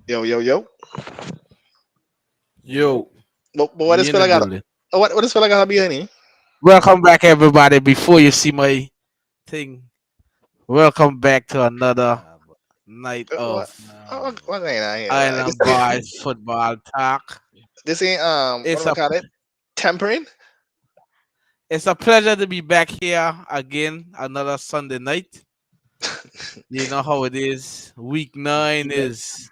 Yo, yo, yo. Yo, But what is we in feel the like? building. What is feel like? I be honey? Welcome back, everybody. Before you see my thing, welcome back to another Nah, but night What? of What going on here? Island Boys football talk. This ain't what It's do I a call it? Tempering. it's a pleasure to be back here again. Another Sunday night. You know how it is. Week 9 is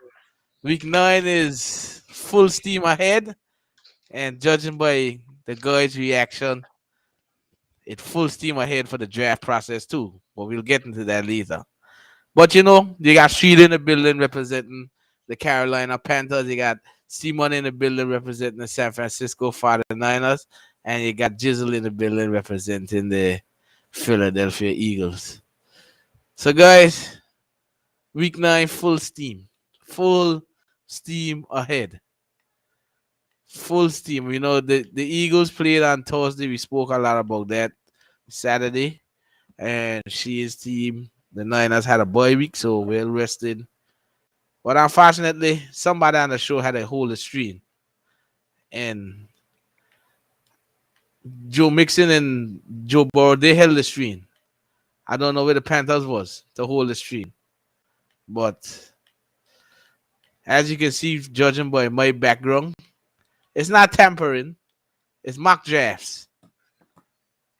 full steam ahead, and judging by the guys' reaction, it's full steam ahead for the draft process too. But we'll get into that later. But you know, you got Street in the building representing the Carolina Panthers. You got Simon in the building representing the San Francisco 49ers. And you got Jizzle in the building representing the Philadelphia Eagles. So, guys, week 9, full steam. Full steam ahead. Full steam. You know, the Eagles played on Thursday. We spoke a lot about that Saturday. And she's team, the Niners, had a bye week, so well rested. But unfortunately, somebody on the show had a hold the stream, and Joe Mixon and Joe Burrow they held the stream. I don't know where the Panthers was to hold the stream, but as you can see, judging by my background, it's not tampering, it's mock drafts,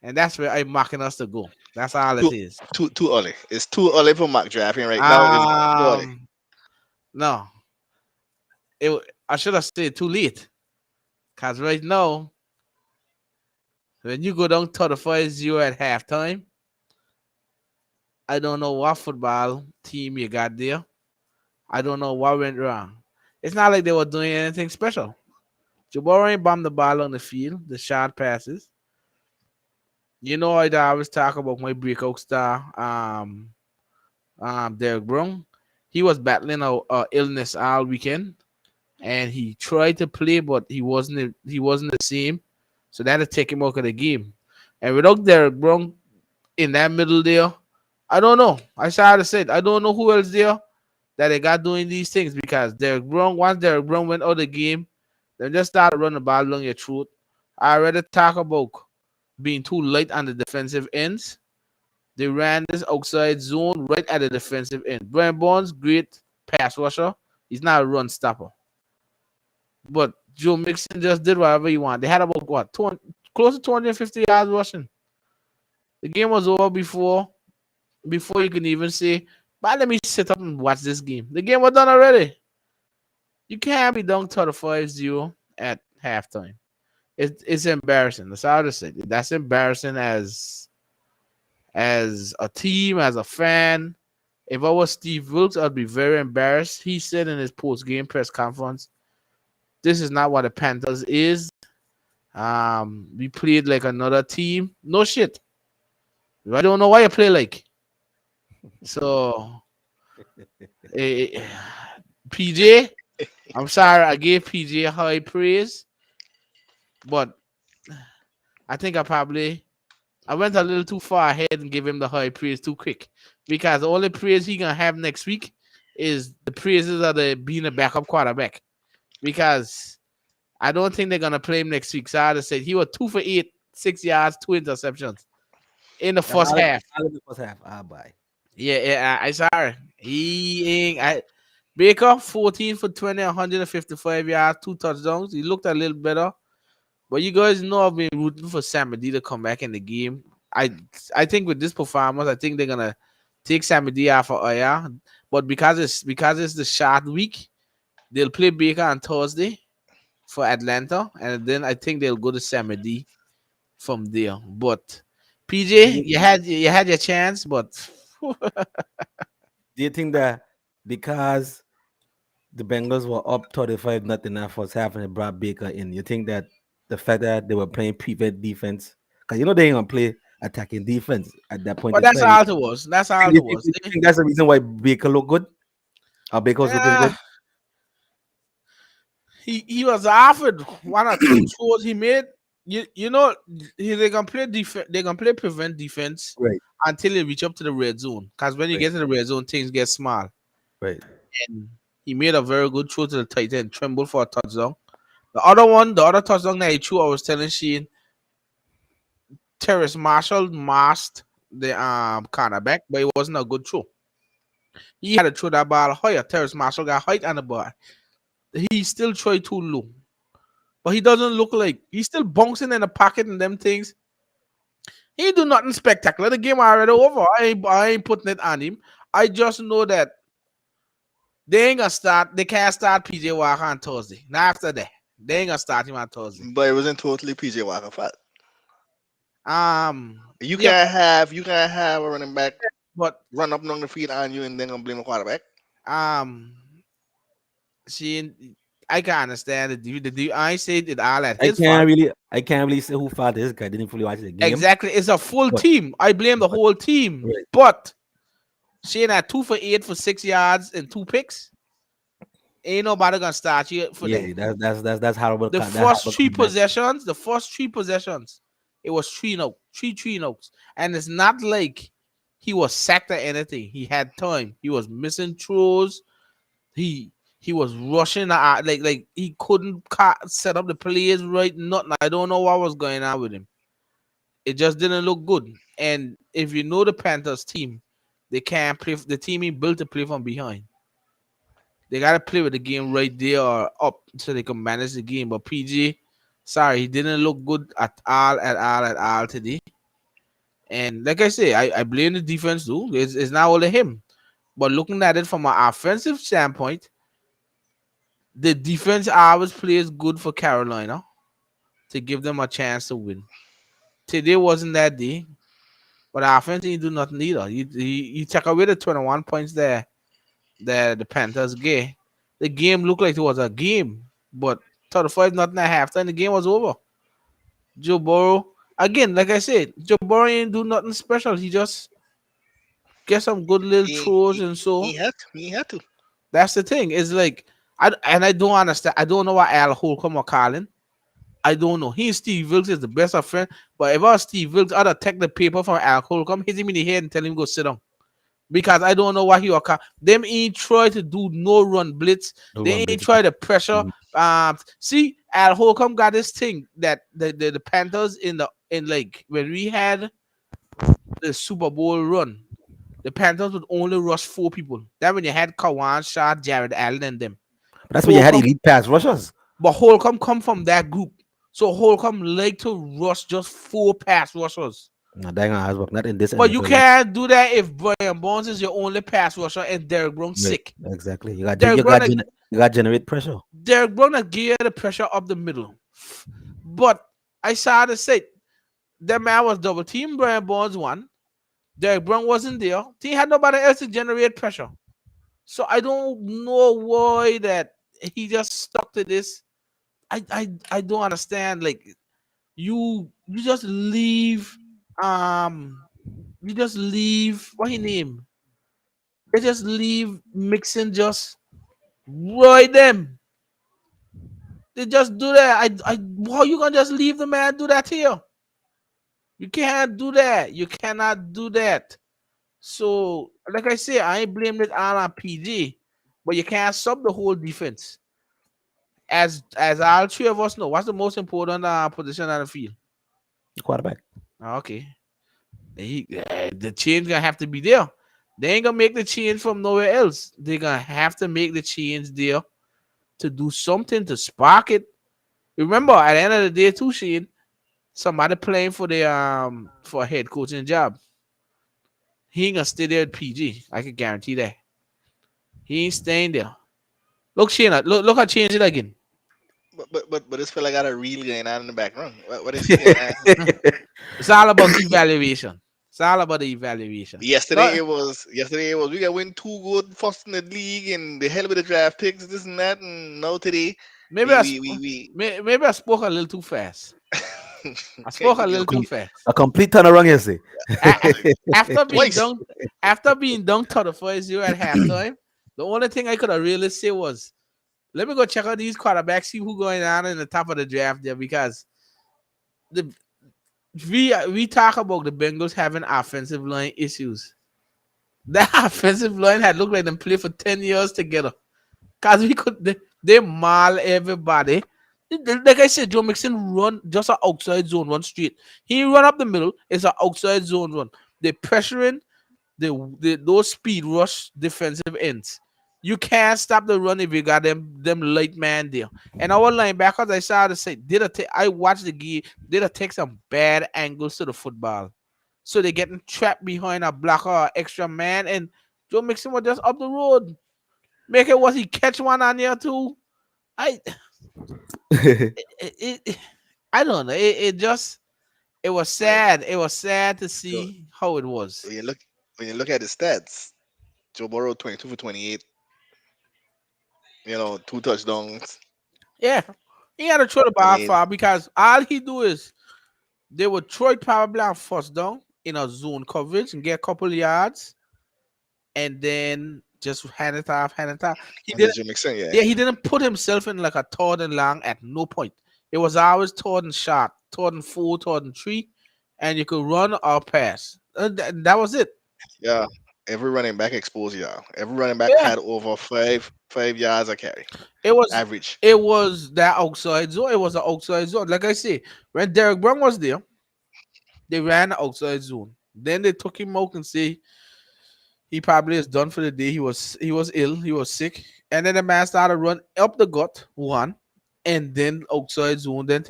and that's where I'm marking us to go. That's all it Too, is. too early. It's too early for mock drafting right now. It's too early. Um, no, I should have said too late, cause right now when you go down 35-0 at halftime, I don't know what football team you got there. I don't know what went wrong. It's not like they were doing anything special. Jabbar ain't bombed the ball on the field, the short passes. You know, I always talk about my breakout star, Derek Brown. He was battling a illness all weekend, and he tried to play, but he wasn't the same. So that had to take him out of the game. And without Derek Brown in that middle there, I don't know. I should have said I don't know who else there that they got doing these things because Derek Brown, once Derek Brown went out of the game, they just started running the ball along your throat. I already talk about being too light on the defensive ends. They ran this outside zone right at the defensive end. Brian Bonds, great pass rusher. He's not a run stopper. But Joe Mixon just did whatever he wanted. They had about what, 200, close to 250 yards rushing. The game was over before you can even say, but let me sit up and watch this game. The game was done already. You can't be down 35-0 at halftime. It's embarrassing. That's all I say. That's embarrassing as a team, as a fan. If I was Steve Wilkes, I'd be very embarrassed. He said in his post-game press conference, this is not what the Panthers is. We played like another team. No shit. I don't know why you play like. So, eh, PJ, I'm sorry I gave PJ high praise, but I think I went a little too far ahead and gave him the high praise too quick. Because the only praise he gonna have next week is the praises of the being a backup quarterback. Because I don't think they're gonna play him next week. So I just said he was 2 for 8, 6 yards, 2 interceptions in the that's first half. all in the first half. Bye. Yeah, I sorry. He ain't Baker 14 for 20, 155 yards, 2 touchdowns. He looked a little better. But you guys know I've been rooting for Sam D to come back in the game. I think with this performance, I think they're gonna take Sam D off of IR. But because it's the short week, they'll play Baker on Thursday for Atlanta, and then I think they'll go to Sam D from there. But Do PJ, you you had your chance, but do you think that because the Bengals were up 35 nothing in that first half and they brought Baker in, you think that the fact that they were playing prevent defense, because you know they ain't gonna play attacking defense at that point but in that's time. all it was. That's all You it think, was. you think that's the reason why Baker looked good? Or Baker was looking Yeah, good? he was offered one or two throws he made. You know they can play they can play prevent defense Right, until they reach up to the red zone. Because when you right, get to the red zone, things get small. right. He made a very good throw to the tight end, Trimble for a touchdown. The other touchdown that he threw, I was telling Shane, Terrace Marshall masked the cornerback, but it wasn't a good throw. He had to throw that ball higher. Terrace Marshall got height on the ball. He still tried too low. But he doesn't look like he's still bouncing in the pocket and them things. He do nothing spectacular. The game already over. I ain't putting it on him. I just know that they ain't gonna start. They can't start PJ Walker on Thursday. Now after that, they ain't gonna start him on Thursday. But it wasn't totally PJ Walker fault. You Yeah, can't have a running back but run up along the field on you and then gonna blame the quarterback. um, see, I can understand the I said it all at his fault. I can't really say who fault this guy didn't fully watch the game. Exactly, it's a full But- team. I blame the whole team. Right. But Shane had 2 for 8 for 6 yards and 2 picks. Ain't nobody gonna start you for that. That's horrible. The first three possessions, it was 3 notes. And it's not like he was sacked or anything. He had time. He was missing throws. He was rushing like he couldn't set up the plays right. Nothing. I don't know what was going on with him. It just didn't look good. And if you know the Panthers team, they can't play. The team ain't built to play from behind. They gotta play with the game right there or up so they can manage the game. But PG, sorry, he didn't look good at all today. And like I say, I blame the defense too. It's not only him. But looking at it from an offensive standpoint, the defense always plays good for Carolina to give them a chance to win. Today wasn't that day, but the offense didn't do nothing either. You take away the 21 points there that the Panthers gave. The game looked like it was a game, but 35 nothing at halftime, the game was over. Joe Burrow, again, like I said, Joe Burrow ain't do nothing special. He just get some good little throws and so. He had to. That's the thing. It's like I don't understand. I don't know why Al Holcomb or Colin. I don't know. He and Steve Wilkes is the best of friends. But if I was Steve Wilkes, I'd have take the paper from Al Holcomb, hit him in the head and tell him go sit down. Because I don't know why he or them ain't try to do no run blitz. They ain't try to pressure. See, Al Holcomb got this thing that the Panthers in like when we had the Super Bowl run, the Panthers would only rush 4 people. That when you had Kawan, Shah, Jared Allen, and them. But that's when you had elite pass rushers. But Holcomb come from that group. So Holcomb like to rush just 4 pass rushers. No, that ain't gonna work. Not in this. But you can't do that if Brian Bonds is your only pass rusher and Derek Brown sick. Exactly. You got to generate pressure. Derek Brown that give the pressure up the middle. But I saw the say that man was double team. Brian Bonds won. Derek Brown wasn't there. He had nobody else to generate pressure. So I don't know why that he just stuck to this. I don't understand. Like you just leave what he name? They just leave Mixon just right them. They just do that. How you gonna just leave the man do that here? You can't do that. You cannot do that. So, like I say, I ain't blaming it all on PG, but you can't sub the whole defense. As all 3 of us know, what's the most important position on the field? The quarterback. Okay. The change gonna have to be there. They ain't gonna make the change from nowhere else. They're gonna have to make the change there to do something to spark it. Remember, at the end of the day, too, Shane, somebody playing for the for a head coaching job. He ain't gonna stay there at PG. I can guarantee that. He ain't staying there. Look, Shane, look how change it again. But this fella got a reel going on in the background. What is it? It's all about evaluation. It's all about the evaluation. Yesterday it was we got win 2 good first in the league and the hell with the draft picks, this and that, and now today Maybe I spoke a little too fast. I spoke a little too fast. A complete turnaround yesterday. After being dunked 35-0 at halftime, the only thing I could have really said was, let me go check out these quarterbacks, see who going on in the top of the draft there, because we talk about the Bengals having offensive line issues. That offensive line had looked like them play for 10 years together. Cause we could they maul everybody. Like I said, Joe Mixon run just an outside zone run straight. He run up the middle. It's an outside zone run. They pressuring the those speed rush defensive ends. You can't stop the run if you got them light man there. And our linebackers, I saw to say, I watched the game. Did take some bad angles to the football, so they're getting trapped behind a blocker or extra man. And Joe Mixon was just up the road. Make it was he catch one on there too. I I don't know. It just it was When, sad. It was sad to so see how it was. when you look when you look at the stats, Joe Burrow 22 for 28. Two touchdowns. Yeah, he had to throw the I ball mean, far because all he do is they would throw it probably on first down in a zone coverage and get a couple yards, and then just hand it off, hand it off. He and then didn't. Joe Mixon, yeah, Yeah, he didn't put himself in like a third and long at no point. It was always third and short, third and four, third and three, and you could run or pass. That was it. yeah. Every running back exposed, yeah. Every running back Yeah, had over five yards a carry, it was. average. It was that outside zone. It was the outside zone. Like I say, when Derek Brown was there, they ran the outside zone. Then they took him out and say he probably is done for the day. He was ill. He was sick. And then the man started run up the gut one, and then outside zone. Then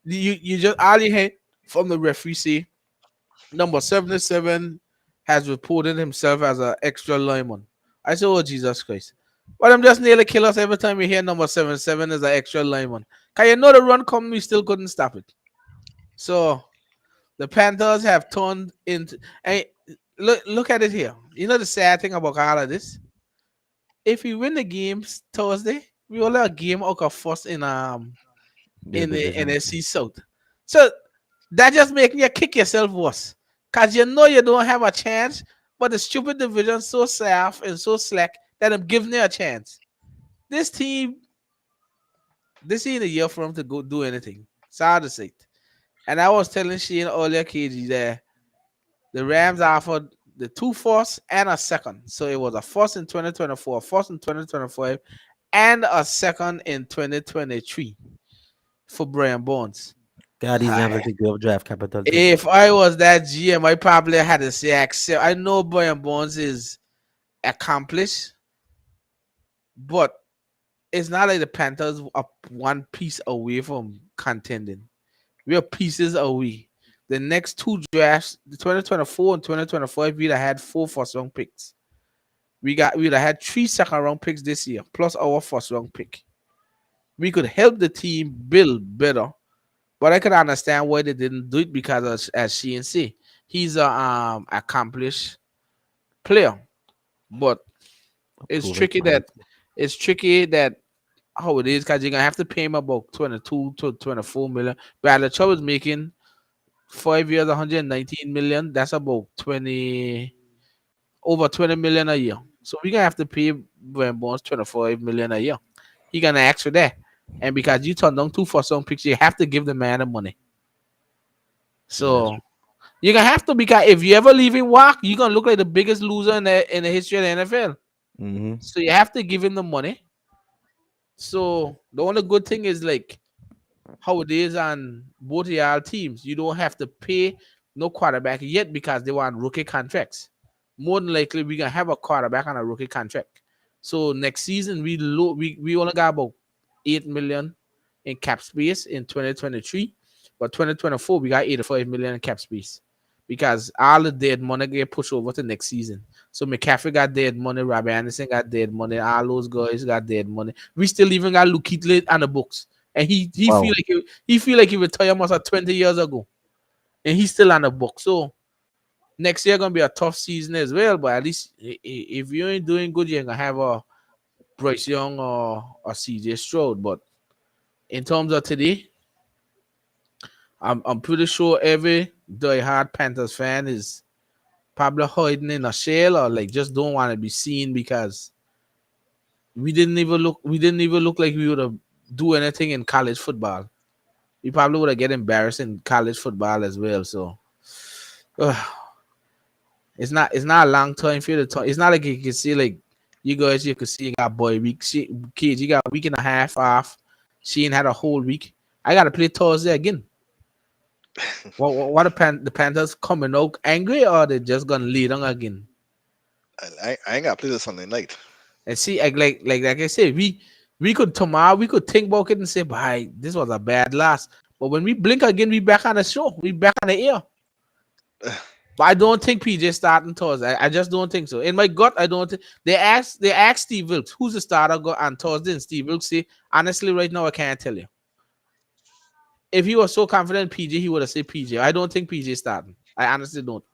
you just all you heard from the referee say number 77 has reported himself as an extra lineman. I said, oh Jesus Christ! But I'm just nearly kill us every time we hear number 77 is an extra lineman. Cause you know the run come, we still couldn't stop it. So the Panthers have turned into. And look at it here. You know the sad thing about all of this? If we win the games Thursday, we will have a game out of first Your in the division. NFC South. So that just making you kick yourself worse. Cause you know you don't have a chance, but the stupid division so soft and so slack that I'm giving you a chance. This team, this ain't a year for them to go do anything. Sorry to say it. And I was telling Shane earlier, KG, that the Rams offered the two firsts and a second. So it was a first in 2024, a first in 2025, and a second in 2023 for Brian Bones. God, these I, never to give draft capital too. if I was that GM, I probably had to say accept. I know Brian Bones is accomplished, but it's not like the Panthers are one piece away from contending. We are pieces away. The next two drafts, the 2024 and 2025, we'd have had four first round picks. We'd have had three second round picks this year, plus our first round pick. We could help the team build better, but I could understand why they didn't do it because as Shane say, he's a accomplished player. But it's Proven tricky that quality. it's tricky that how it is because you're gonna have to pay him about 22 to 24 million. Bradley Chubb is making 5 years, 119 million. That's about 20 over 20 million a year. So we're gonna have to pay Brian Bones 25 million a year. He gonna ask for that. And because you turned down two for some picks, you have to give the man the money. That's So you're gonna have to because if you ever leave him walk, you're gonna look like the biggest loser in the history of the NFL. true. Mm-hmm. So you have to give him the money. So the only good thing is like how it is on both of y'all teams. You don't have to pay no quarterback yet because they want rookie contracts. More than likely, we're gonna have a quarterback on a rookie contract. So next season we only got about 8 million in cap space in 2023, but 2024 we got 85 million in cap space because all the dead money get pushed over to next season. So McCaffrey got dead money, Robbie Anderson got dead money, all those guys got dead money. We still even got Luke Kuechly on the books, and he feel Wow. like he feel like he retired almost 20 years ago, and he's still on the book. So next year gonna be a tough season as well. But at least if you ain't doing good, you're gonna have a Bryce Young or CJ Stroud. But in terms of today, I'm pretty sure every diehard Panthers fan is probably hiding in a shell or like just don't want to be seen because we didn't even look like we would have do anything in college football. We probably would have get embarrassed in college football as well. So it's not a long time for you to talk. It's not like you can see like You guys, you could see you got boy week. Kids, you got a week and a half off. She ain't had a whole week. I got to play Thursday again. What the Panthers coming out angry or they just gonna lead on again? I ain't got to play this Sunday night. And see, like I said, we could tomorrow we could think about it and say, "Bye, this was a bad loss." But when we blink again, we back on the show. We back on the air. But I don't think PJ starting Thursday. I just don't think so. In my gut, I don't think they asked Steve Wilkes, who's the starter on Thursday, and Steve Wilkes say, honestly, right now I can't tell you. If he was so confident in PJ, he would have said PJ. I don't think PJ starting. I honestly don't.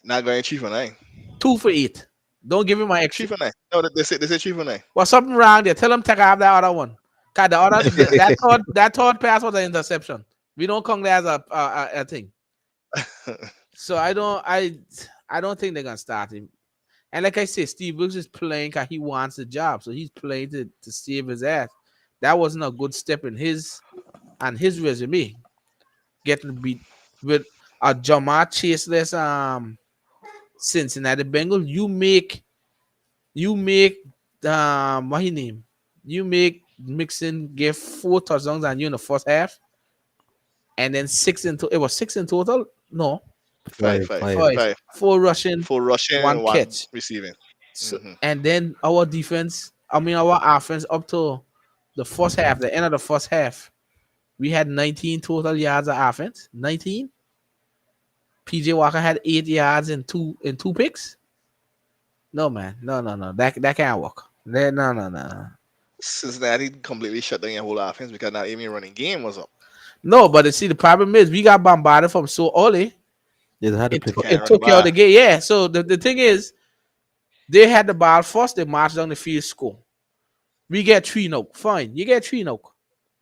Not going Chief and I. 2 for 8. Don't give him my extra. Chief and I. No, they say Chief and I. Was something wrong there? Tell him take off that other one. Cause the other that third pass was an interception. We don't count that as a thing. So I don't think they're gonna start him. And like I said, Steve Wilkes is playing because he wants the job, so he's playing to save his ass. That wasn't a good step in his resume. Getting beat with a Jamar Chaseless Cincinnati Bengals. You make what his name? You make Mixon get 4 touchdowns on you in the first half, and then it was 6 in total. No, Five, Five, five, five. five. five. 4 rushing, Full rushing, 1 one catch. receiving. So, and then our defense, our offense up to the first half, the end of the first half, we had 19 total yards of offense. 19. PJ Walker had 8 yards and two picks. No man, no. That can't work. No. Cincinnati completely shut down your whole offense because now even running game was up. No, but see the problem is we got bombarded from so early. They had to It, play. Can't it run the took you out ball. the game. Yeah. So the thing is, they had the ball first. They marched down the field, score. We get 3 now. Fine, you get 3 now.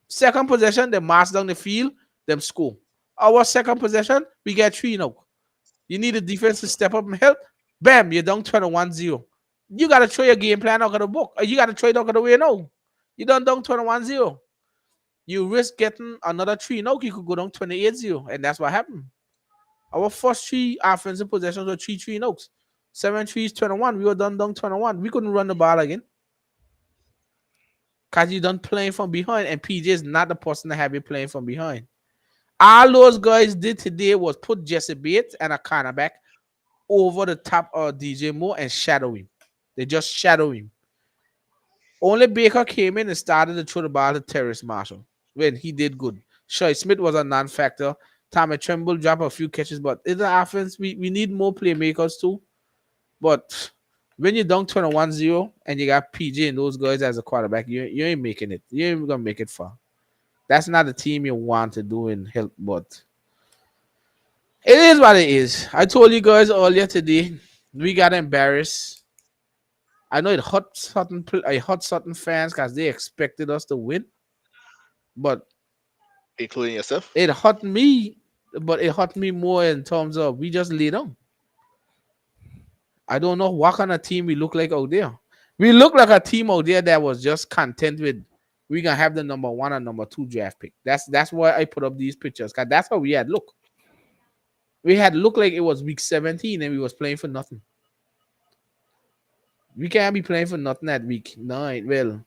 Second possession, they march down the field, them score. Our second possession, we get 3 now. You need the defense to step up and help. Bam, you're down 21-0. You got to throw your game plan out of the book. Or you got to throw it out of the way now. You done down 21-0. You risk getting another 3 now. You could go down 28-0. And that's what happened. Our first 3 offensive possessions were 3 notes. 7 3 is 21. We were done down 21. We couldn't run the ball again. Because you done playing from behind. And PJ is not the person that have you playing from behind. All those guys did today was put Jesse Bates and a cornerback over the top of DJ Moore and shadow him. They just shadow him. Only Baker came in and started to throw the ball to Terrace Marshall when he did good. Shoy Smith was a non-factor. Tommy Tremble dropped a few catches, but in the offense, we need more playmakers too. But when you're down 21-0 and you got PJ and those guys as a quarterback, you ain't making it. You ain't gonna make it far. That's not the team you want to do in help, but it is what it is. I told you guys earlier today, we got embarrassed. I know it hurt certain fans because they expected us to win, but Including yourself. it hurt me. But it hurt me more in terms of we just laid down. I don't know what kind of team we look like out there. We look like a team out there that was just content with we gonna have the number 1 and number 2 draft pick. That's why I put up these pictures because that's how we had look. We had looked like it was week 17 and we was playing for nothing. We can't be playing for nothing at week 9. Well,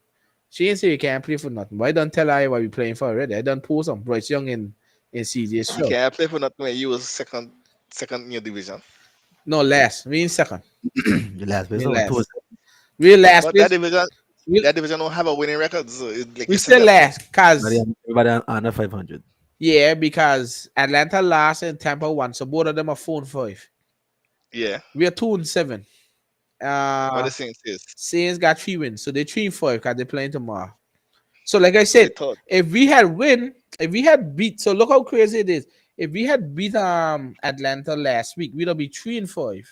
she ain't say we can't play for nothing. But I don't tell her what we playing for already. I done post some Bryce Young in CJ's You show. can't play for nothing when you was second in your division. No, last. We in second. The last place. We last. Two- We last But place. that division don't have a winning record. So it's like We you still said, last because Everybody under 500. yeah, because Atlanta last and Tampa won, so both of them are 4-5. yeah. We are 2-7. What the Saints is. Saints got 3 wins, so they're 3-5 because they're playing tomorrow. So, like I So they said, thought if we had beat, so look how crazy it is. If we had beat Atlanta last week, we'd have been 3-5.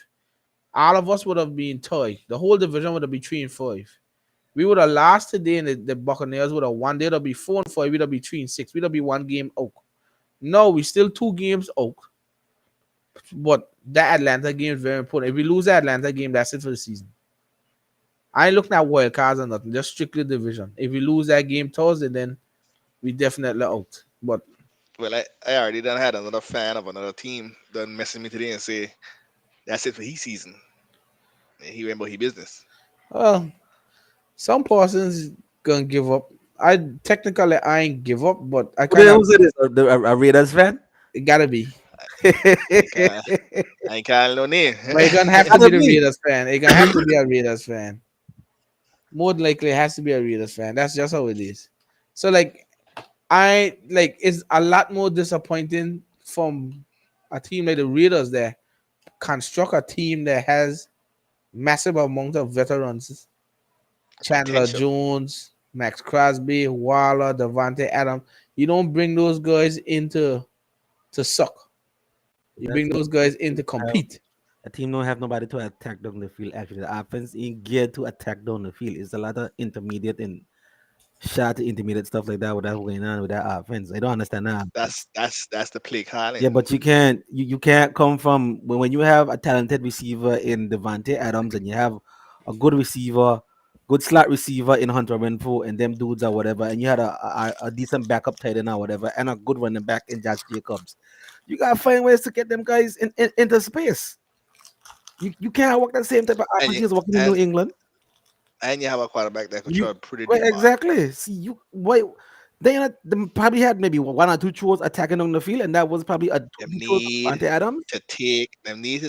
All of us would have been tied. The whole division would have been 3-5. We would have lost today, and the Buccaneers would have won. They'd have been 4-5. We'd have been 3-6. We'd have been 1 game out. No, we still 2 games out. But that Atlanta game is very important. If we lose that Atlanta game, that's it for the season. I ain't looking at wild cards or nothing, just strictly division. If we lose that game Thursday, then we definitely out. But well, I already done had another fan of another team done messing me today and say that's it for his season. And he went about his business. Well, some persons gonna give up. I ain't give up, but I kind of Who said this? A Raiders fan? it gotta be. I can't, I can't no name. But it gonna have to be Gotta the be. Raiders fan. It gonna have to be a Raiders fan. More than likely, it has to be a Raiders fan. That's just how it is. So like, I like it's a lot more disappointing from a team like the Raiders that construct a team that has massive amount of veterans. Chandler Potential. Jones, Max Crosby, Waller, Devontae Adams. You don't bring those guys into to suck. You That's bring it. those guys in to Uh, compete. A team don't have nobody to attack down the field. Actually, the offense ain't geared to attack down the field. It's a lot of intermediate and short to intermediate stuff like that. What that's going on with that offense? I don't understand that. That's the play Yeah, calling. but you can't come from when you have a talented receiver in Devontae Adams and you have a good receiver, good slot receiver in Hunter Renfro and them dudes or whatever, and you had a decent backup tight end or whatever, and a good running back in Josh Jacobs. You gotta find ways to get them guys into space. You can't work that same type of And offense you, you was working in New and England. and you have a quarterback that could You throw it pretty right, deep ball. exactly. See, you wait. They probably had maybe one or two chores attacking on the field, and that was probably a two Them chores of need Devontae Adams. to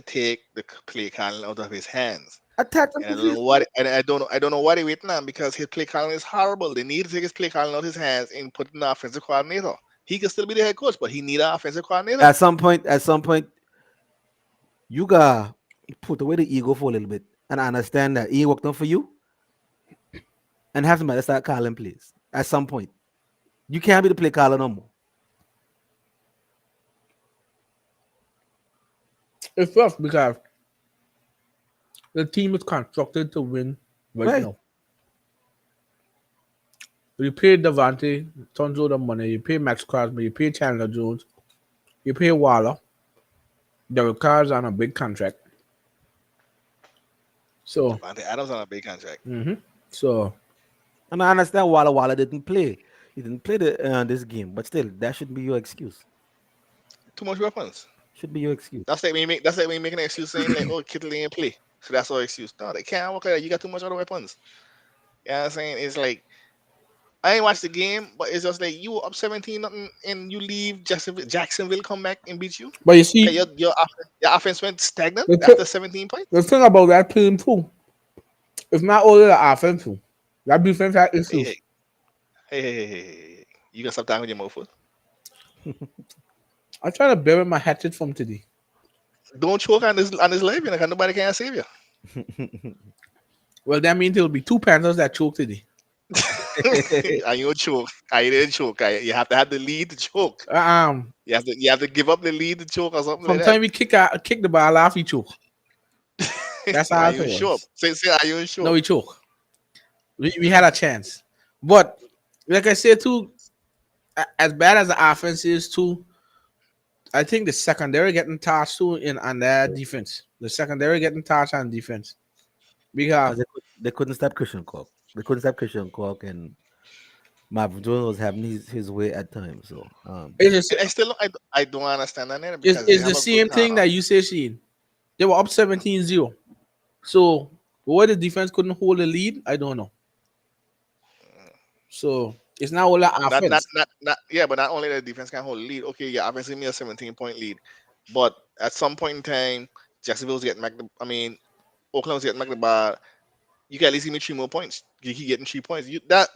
take the play calling out of his hands. Attack on And I the don't field. know what and I don't know what he waiting on because his play calling is horrible. They need to take his play calling out of his hands and put in an offensive coordinator. He can still be the head coach, but he need an offensive coordinator. At some point, you gotta put away the ego for a little bit and understand that he ain't working for you and have somebody start calling plays. At some point, you can't be the play caller no more. It's rough because the team is constructed to win right Right. now. You pay Devontae tons of the money. You pay Max Crosby. You pay Chandler Jones. You pay Waller. The Cards on a big contract. So, Devontae Adams on a big contract. so And I understand Walla didn't play. He didn't play this game, but still, that should be your excuse. Too much weapons. Should be your excuse. That's like when you make an excuse saying like, oh, Kittle ain't play. So that's our excuse. No, they can't work like that. You got too much other weapons. You know what I'm saying? It's like I ain't watched the game, but it's just like you were up 17 nothing and you leave Jacksonville come back and beat you. but you Okay, see your offense went stagnant the, after th- 17 points. the thing about that team too, it's not only the offense too. That defense had Hey, issues. hey, hey. You gonna stop talking with your mouth full? I'm trying to bury my hatchet from today. Don't choke on this life, you know, 'cause nobody can save you. Well, that means there will be two Panthers that choke today. And you don't choke. I didn't choke. You have to have the lead to choke. Um, You have to give up the lead to choke or something like that. Sometimes we kick the ball off, we choke. That's how Are it you sure? was. Say, are you No, sure? we choke. We had a chance, but like I said too, as bad as the offense is too, I think the secondary getting touched too in on their defense. The secondary getting touched on defense because Because they couldn't stop Christian Cork. They couldn't stop Christian Cork, and Marvin Jones was having his way at times. So it's And I still I don't understand that either it's, because they it's the have a good same thing that you say, Sheen. They were up 17-0. So why the defense couldn't hold the lead, I don't know. So it's not all the offense. not yeah, but not only the defense can hold the lead. Okay, yeah, offense give me a 17-point lead, but at some point in time, Jacksonville's getting back the. I mean, Oakland's getting back the ball. You can at least give me 3 more points. You keep getting 3 points. You that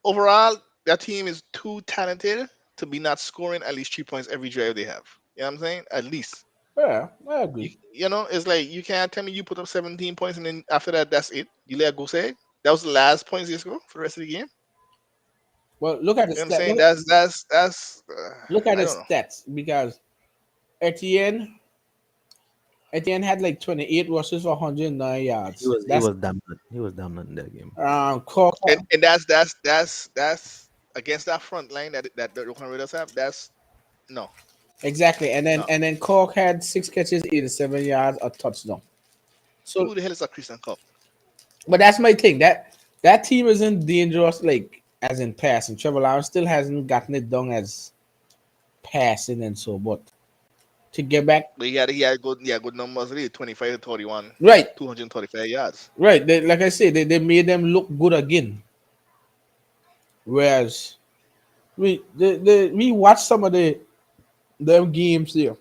overall, that team is too talented to be not scoring at least 3 points every drive they have. You know what I'm saying? At least. Yeah, I agree. You know, it's like you can't tell me you put up 17 points and then after that, that's it. You let go say that was the last points you score for the rest of the game. Well, look at the You know what I'm stat. saying? That's Look at I the don't know. stats because Etienne Etienne had like 28 rushes for 109 he yards. was he That's was dominant. He was dominant in that game. Cork. And that's against that front line that the Oakland Raiders have. That's no, Exactly, no. and then Cork had 6 catches, 87 yards, a touchdown. So, Who the hell is a Christian Cup? but that's my thing. That team isn't dangerous like as in passing. Trevor Lawrence still hasn't gotten it done as passing and so. But to get back. But he had good numbers really, 25 to 31, Right, 235 yards. right. Like I said, they made them look good again. Whereas we watched some of them games there.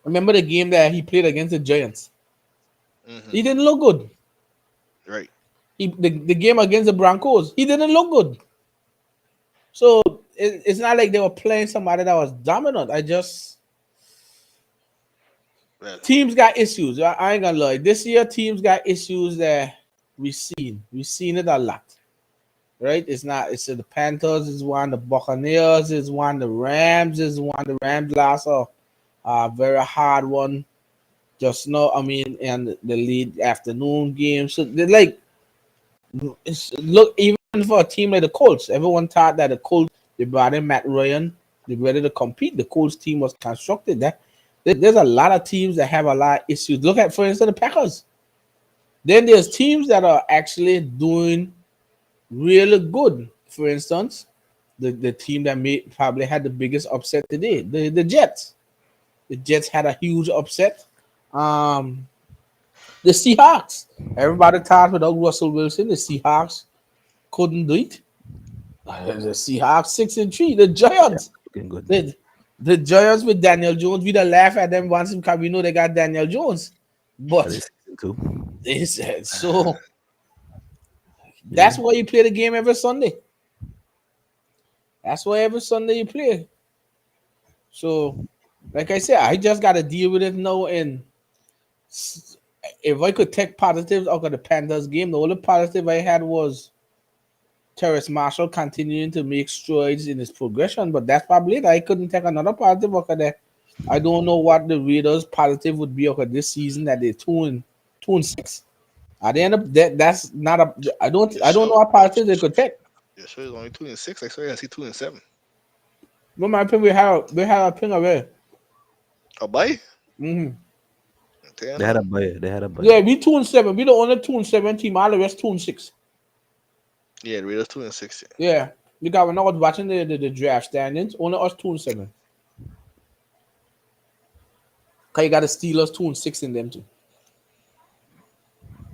Remember the game that he played against the Giants? Hmm. He didn't look good. Right. The game against the Broncos, he didn't look good. So it's not like they were playing somebody that was dominant. I just Well, teams got issues. I ain't gonna lie. This year, teams got issues that we've seen it a lot. Right? It's not. It's the Panthers is one. The Buccaneers is one. The Rams is one. The Rams lost a very hard one. Just no, I mean, and the lead afternoon game. So they like look even for a team like the Colts. Everyone thought that the Colts they brought in Matt Ryan. They ready to compete. The Colts team was constructed. There's a lot of teams that have a lot of issues. Look at, for instance, the Packers. Then there's teams that are actually doing really good. For instance, the team that probably had the biggest upset today, the Jets. The Jets had a huge upset. Um, the Seahawks. Everybody thought without Russell Wilson, the Seahawks couldn't do it. The Seahawks 6-3. The Yeah, Giants. looking good. The Giants with Daniel Jones. We don't laugh at them once because we know they got Daniel Jones. Are they But season two? they said so. Yeah. That's why you play the game every Sunday. That's why every Sunday you play. So, like I said, I just got to deal with it now. And if I could take positives out of the Panthers game, the only positive I had was Terrace Marshall continuing to make strides in his progression. But that's probably it. I couldn't take another positive out of that. I don't know what the Raiders' positive would be out of this season that they're 2-6. At the end of that, that's not a. you I don't know sure? what positive they could take. You sure it's only 2-6? I swear I see 2-7. No, my opinion, we have a ping away. Oh, bye. Mm-hmm. They had a buy. They had a buy. Yeah, we 2-7. We the only 2-7 team. All the rest 2-6. Yeah, the Raiders 2-6. Yeah. Yeah, because when I was watching the draft standings, only us 2-7. Cause you got the Steelers 2-6 in them too.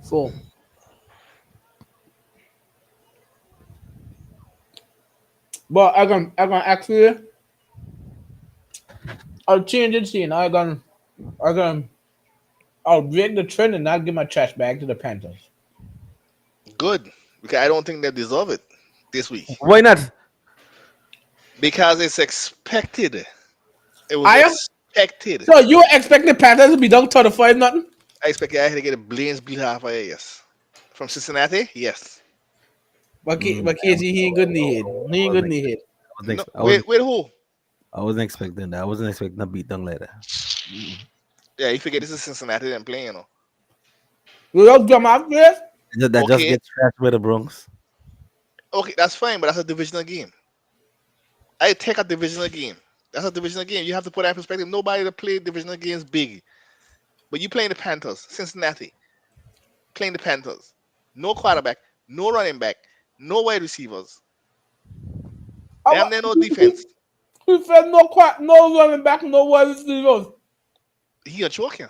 So, but I can actually I'll change it. See, I can I'll break the trend and I'll give my trash bag to the Panthers. Good. Because I don't think they deserve it this week. Why not? Because it's expected. It was I am. expected. So you expect the Panthers to be down 35 nothing? I expected I had to get a Blaines beat half a year, yes. From Cincinnati, yes. But KG, he ain't good in the head. I He ain't good wasn't in the head. No, I was wait, who? I wasn't expecting that. I wasn't expecting a beat down like that. Yeah, you forget this is Cincinnati them playing, you know. You don't come out there. That just Okay, gets trashed by the Bronx. okay, that's fine, but that's a divisional game. I take a divisional game. That's a divisional game. You have to put that in perspective. Nobody that played divisional games big. But you playing the Panthers, Cincinnati, playing the Panthers. No quarterback, no running back, no wide receivers. Damn, there no defense. We said no running back, no wide receivers. He gonna choke you.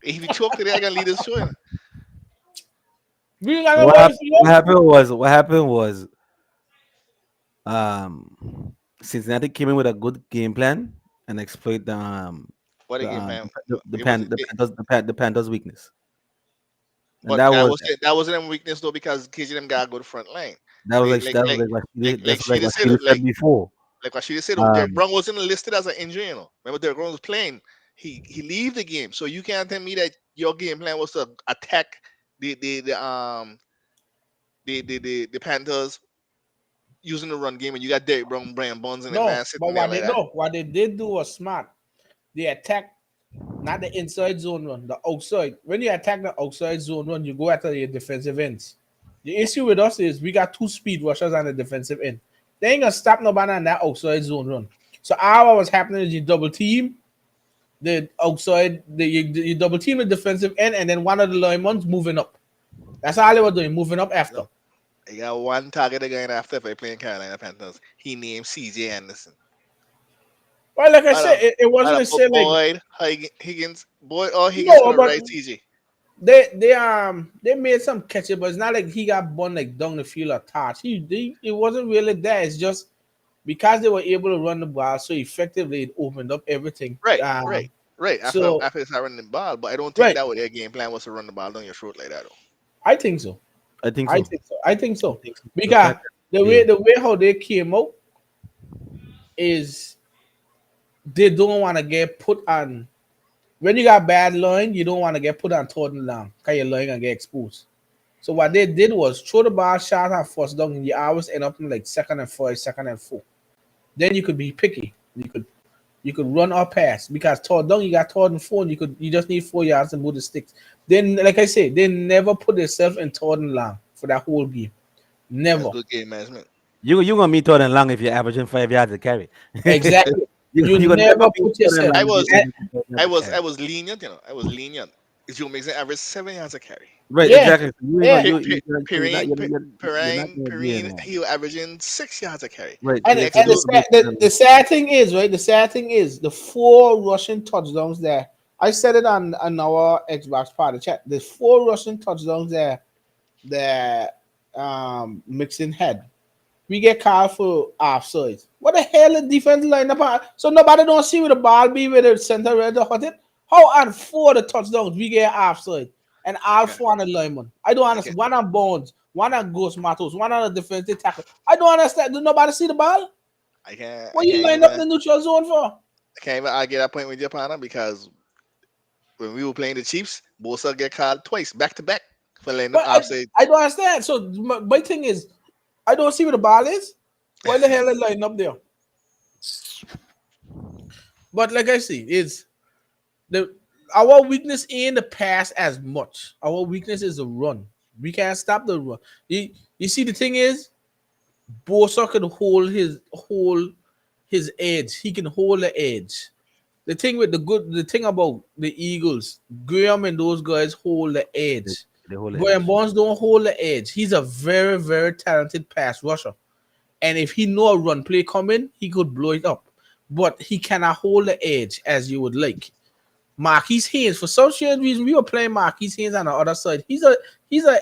If he choke today, I gonna lead this show. You know. We got no What, wide hap- what receivers. happened was what happened was Cincinnati came in with a good game plan and exploit What a the game um plan. the It was, pan the it, Panthers the Panthers weakness. And but that wasn't them weakness though because KG them got a good front line. Like like like like Sheedy what said, she said before. like what Sheedy said, Derek Um Brown wasn't listed as an injury. You know, remember Derek Brown was playing. He leave the game, so you can't tell me that your game plan was to attack the Panthers using the run game, and you got Derek Brown, Brian Bonds, and the No, man but sitting there like that. what they did do was smart. They attacked not the inside zone run, the outside. When you attack the outside zone run, you go after your defensive ends. The issue with us is we got two speed rushers on the defensive end. They ain't gonna stop nobody on that outside zone run. So all what was happening is you double team the outside, you double team the defensive end, and then one of the linemen's moving up. That's all they were doing, moving up after. No, he got one target again after if I playing Carolina Panthers. He named CJ Anderson. Well, like I I'd said, have, it I'd wasn't have a put say like Higgins, Boyd or Higgins on no, the but right, TJ. they made some catches, but it's not like he got bun like down the field or touch. It wasn't really that. It's just because they were able to run the ball so effectively, it opened up everything. Right, right, right. So After they start running the ball, but I don't think right, that was their game plan was to run the ball down your throat like that. Though. I think so. I think I so. think so. I think I so. think so. The Because fact, the yeah, way how they came out is they don't want to get put on when you got bad line, you don't want to get put on third and long because your line and get exposed. So what they did was throw the ball shot and first down, and you always end up in like second and five, second and four. Then you could be picky. You could run or pass because third down you got third and four, and you just need 4 yards to move the sticks. Then, like I say, they never put themselves in third and long for that whole game. That's Never. good game management. you gonna meet third and long if you're averaging 5 yards a carry. Exactly. You You gonna never never meet put third and yourself. I long if was, you're And, averaging 5 yards a carry. I was lenient. I was lenient. Joe makes an average 7 yards a carry. Right, yeah, exactly. So you ain't gonna yeah. you're not gonna yeah Perrine, no. he was averaging 6 yards a carry. Right. And, So Next and the, to you sad, the sad thing is, right? The sad thing is the four rushing touchdowns there. I said it on our Xbox party chat. There's four rushing touchdowns there that mixing head. We get called for offside. What the hell is defense line up? So nobody don't see where the ball be where the center red hot it. How on four the touchdowns we get offside and I all can't, four on the lineman? I don't I can't, understand. One on Bones, one on Ghost Matos, one on the defensive tackle. I don't understand. Do nobody see the ball? I What you can't line up the neutral zone for? I can't even argue that point with your partner because when we were playing the Chiefs, Bosa get called twice back to back for letting them But offside. I don't understand. So my thing is, I don't see where the ball is. Why the hell is line up there? But like I see, it's the our weakness in the pass as much. Our weakness is the run. We can't stop the run. You see, the thing is, Bosa can hold his edge. He can hold the edge. The thing about the Eagles, Graham and those guys hold the edge. the whole Brian edge. Bonds don't hold the edge. He's a very, very talented pass rusher. And if he know a run play coming, he could blow it up. But he cannot hold the edge as you would like. Marquise Haynes, for some strange reason, we were playing Marquise Haynes on the other side. He's a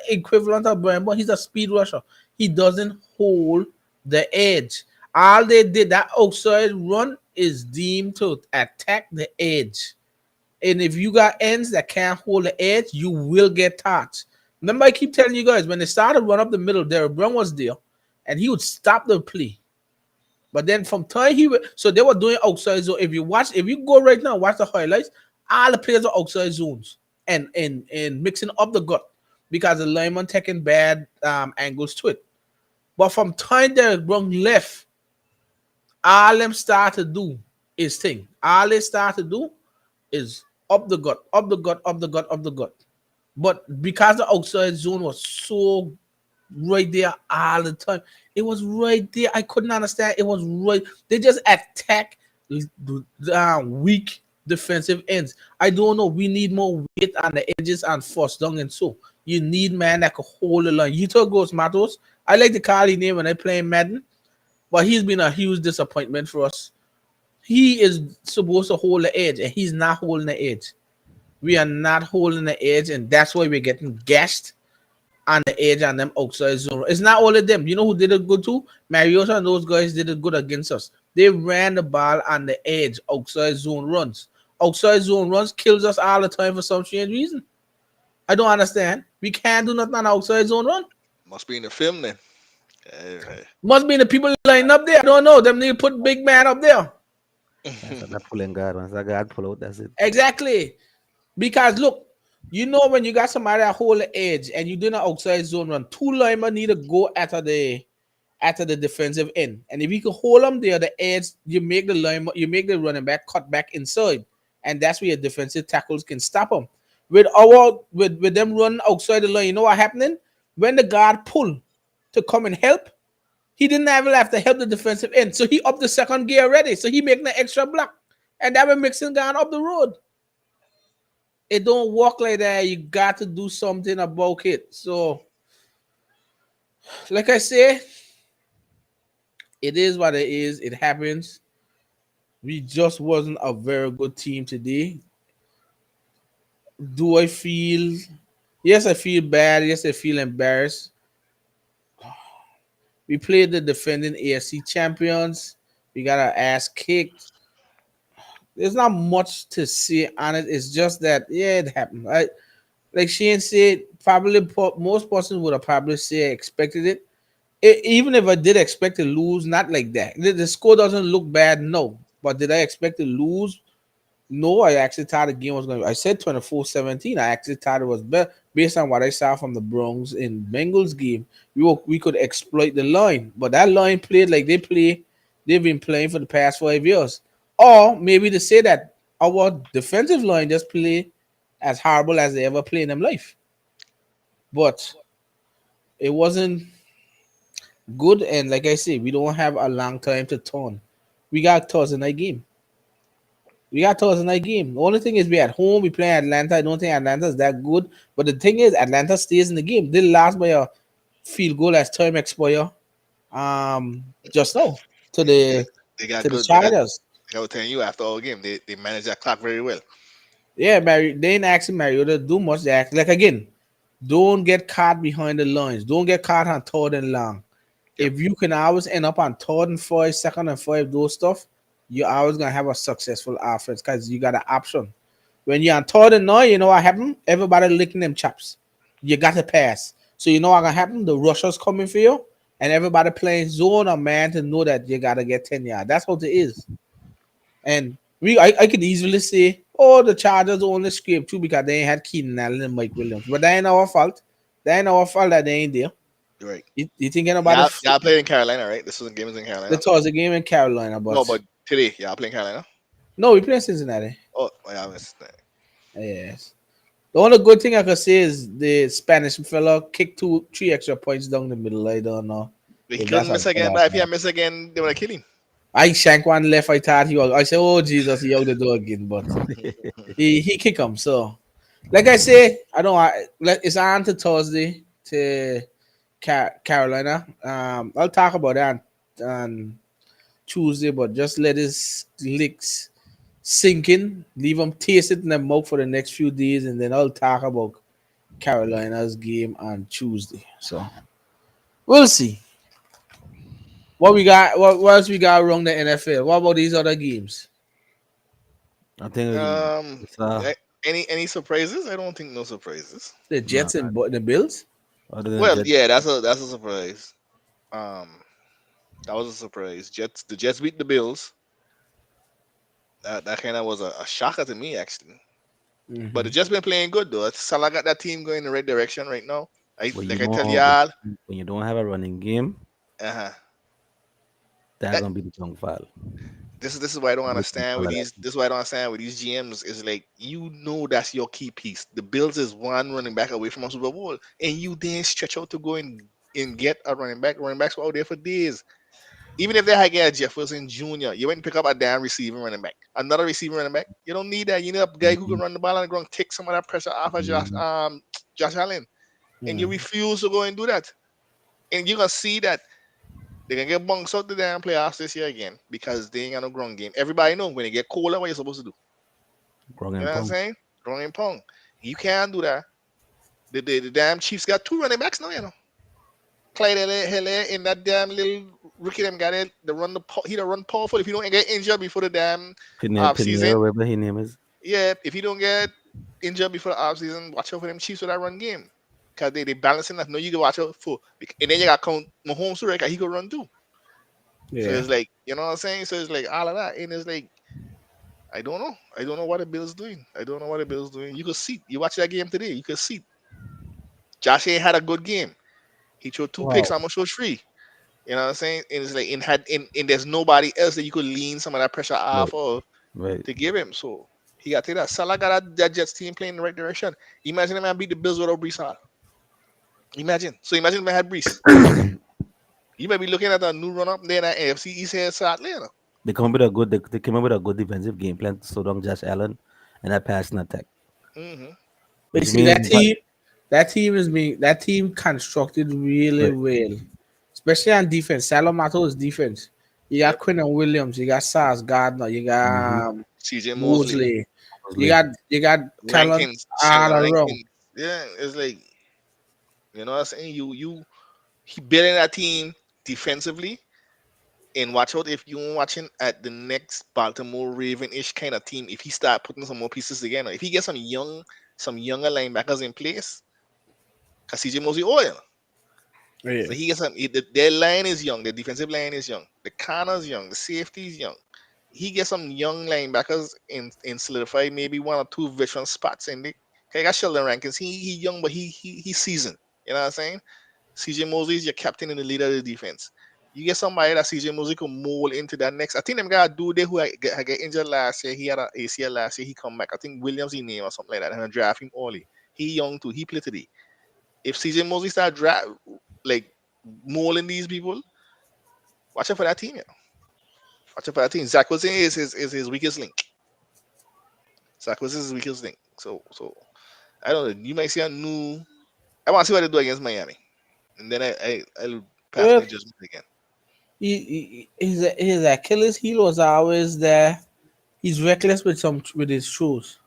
equivalent of Brian, but he's a speed rusher. He doesn't hold the edge. All they did that outside run is deemed to attack the edge. And if you got ends that can't hold the edge, you will get touched. Remember, I keep telling you guys when they started run up the middle, Derek Brown was there, and he would stop the play. But then from time so they were doing outside zone. If you go right now, watch the highlights, all the players are outside zones and mixing up the gut because the lineman taking bad angles to it. But from time Derek Brown left, all them start to do is thing. All they start to do is up the gut, up the gut, up the gut, up the gut. But because the outside zone was so right there all the time, it was right there. I couldn't understand. It was right. They just attack weak defensive ends. I don't know. We need more weight on the edges and first down and so. You need man that can hold the line. You took Ghost Matos. I like the Carly name when I play Madden, but he's been a huge disappointment for us. He is supposed to hold the edge, and he's not holding the edge. We are not holding the edge, and that's why we're getting gashed on the edge and them outside zone. It's not all of them. You know who did it good too? Mariota and those guys did it good against us. They ran the ball on the edge, outside zone runs. Outside zone runs kills us all the time for some strange reason. I don't understand. We can't do nothing on outside zone run. Must be in the film then. Uh, Must be the people lining up there. I don't know. Them need to put big man up there. That's that pulling guard. Once that guard pull out, that's it. Exactly. Because look, you know when you got somebody that hold the edge and you do an outside zone run, two linemen need to go after the defensive end. And if you can hold them there, the edge, you make the running back cut back inside. And that's where your defensive tackles can stop them. With them running outside the line, you know what happening? When the guard pull to come and help, he didn't even have to help the defensive end. So he up the second gear already. So he making an extra block. And that was mixing down up the road. It don't work like that. You got to do something about it. So, like I say, it is what it is. It happens. We just wasn't a very good team today. Do I feel? Yes, I feel bad. Yes, I feel embarrassed. We played the defending AFC champions. We got our ass kicked. There's not much to say on it. It's just that yeah, it happened. Like Shane said, probably most persons would have probably say expected it. Even if I did expect to lose, not like that. The score doesn't look bad, no. But did I expect to lose? No, I actually thought the game was going to. I said 24-17. I actually thought it was better based on what I saw from the Bronx in Bengals game. We could exploit the line, but that line played like they play. They've been playing for the past 5 years. Or maybe to say that our defensive line just play as horrible as they ever play in their life. But it wasn't good, and like I say, we don't have a long time to turn. We got Thursday night game. We got Thursday night game. The only thing is we at home. We play Atlanta. I don't think Atlanta is that good. But the thing is, Atlanta stays in the game. They lost by a field goal as time expire. Just now to Yeah, the they got to the good. They got. Chargers. I was telling you after all game, they managed that clock very well. Yeah, Mary. They ain't asking Mariota to do much. They act like again. Don't get caught behind the lines. Don't get caught on third and long. Yep. If you can always end up on third and five, second and five, those stuff, you're always gonna have a successful offense because you got an option. When you're on third and nine, you know what happened? Everybody licking them chops. You got to pass. So you know what gonna happen? The rushers coming for you, and everybody playing zone or man to know that you gotta get 10 yards. That's what it is. And I could easily say, oh, the Chargers only scraped two because they ain't had Keenan Allen and Mike Williams. But that ain't our fault. That ain't our fault that they ain't there. You're right. You think anybody Y'all played in Carolina, right? This was game was in the Carolina. Thursday game in Carolina, No, but but today y'all playing Carolina. no, we play Cincinnati. Oh, yeah, I missed that. Yes. The only good thing I could say is the Spanish fella kicked three extra points down the middle. I don't know He if that's couldn't a miss good again, or but if he bad. had missed again, they would have killed him. I shank one left. I thought he was. I said, "Oh Jesus, he out the door again." But he kick him. So, like I say, I don't. It's on to Thursday to Carolina. I'll talk about that on Tuesday, but just let his licks sink in, leave them taste it in their mouth for the next few days, and then I'll talk about Carolina's game on Tuesday. So we'll see what we got. What else we got around the NFL? What about these other games? I think Um, it's any surprises? I don't think no surprises. The no, Jets and the Bills. other than Well, Jet. yeah, that's a surprise. Um, that was a surprise. The Jets beat the Bills. That kind of was a shocker to me actually. But the Mm-hmm. Jets been playing good though. Salah got that team going in the right direction right now. When you Like I tell don't y'all, when you don't have a running game, uh-huh. that's That, gonna be the downfall. this is why I don't You can understand with follow that. these. This is why I don't understand with these GMs. Is like you know that's your key piece. The Bills is one running back away from a Super Bowl, and you then stretch out to go and get a running back. Running backs were out there for days. Even if they had get Jeff Wilson Jr., you went and pick up a damn receiving running back, another receiving running back. You don't need that. You need a guy who can Mhm, run the ball on the ground, take some of that pressure off of mhm. Josh Allen, and you Mm. refuse to go and do that. And you can see that they can get bunks out the damn playoffs this year again because they ain't got no ground game. Everybody know when they get colder, what you're supposed to do. Wrong You know and what I'm punk. saying? Ground and pound. You can't do that. The damn Chiefs got two running backs now, you know. Clyde Hele in that damn little rookie them got it. He the run powerful. If you don't get injured before the damn off Pinero, season, whatever his name is. yeah. If you don't get injured before the off season, watch out for them Chiefs with that run game. Cause they balancing that. No, you can watch out for. And then you got count Mahomes too, right? 'Cause he could run too. So Yeah. it's like you know what I'm saying. So it's like all of that, and it's like I don't know. I don't know what the Bills doing. I don't know what the Bills doing. You could see. You watch that game today. You could see. Josh ain't had a good game. He threw two picks, Wow. almost threw three. You know what I'm saying? And it's like in there's nobody else that you could lean some of that pressure Right. off of Right. to give him. So he got to take that. Salah got that Jets team playing in the right direction. Imagine him beat the Bills without Brees Hall. Imagine. So imagine if I had Brees. You might be looking at a new run up there in that AFC East here sadly. You know? They came up with a good defensive game plan to slow down Josh Allen and that passing attack. Mm-hmm. But you Which see means what that team constructed really right. well, especially on defense. Salomato is defense. You got Yep. Quinn and Williams. You got Sars Gardner. You Mm-hmm. got CJ Mosley, Mosley. Mosley. You got talent Rankins, all Sheldon around. Rankins. Yeah, it's like you know what I'm saying. He building that team defensively. And watch out if you're watching at the next Baltimore Raven-ish kind of team. If he start putting some more pieces together, if he gets some younger linebackers in place, because CJ Mosley oil. Yeah. So he gets their line is young, their defensive line is young, the corners young, the safeties young. He gets some young linebackers in solidify maybe one or two veteran spots in the. Okay, I got Sheldon Rankins. He young, but he seasoned. You know what I'm saying? CJ Mosley is your captain and the leader of the defense. You get somebody that CJ Mosley could mold into that next. I think them guy dude there who I get injured last year. He had an ACL last year. He come back. I think Williams he name or something like that. And I draft him early. He young too. He play today. If CJ Mosley start draft like molding these people, watch out for that team. Yeah. Watch out for that team. Zach Wilson is his weakest link. Zach Wilson is his weakest link. So I don't know. You might see a new. I want to see what they do against Miami, and then I'll pass Well, my judgment again. his Achilles heel was always there. He's reckless with his shows.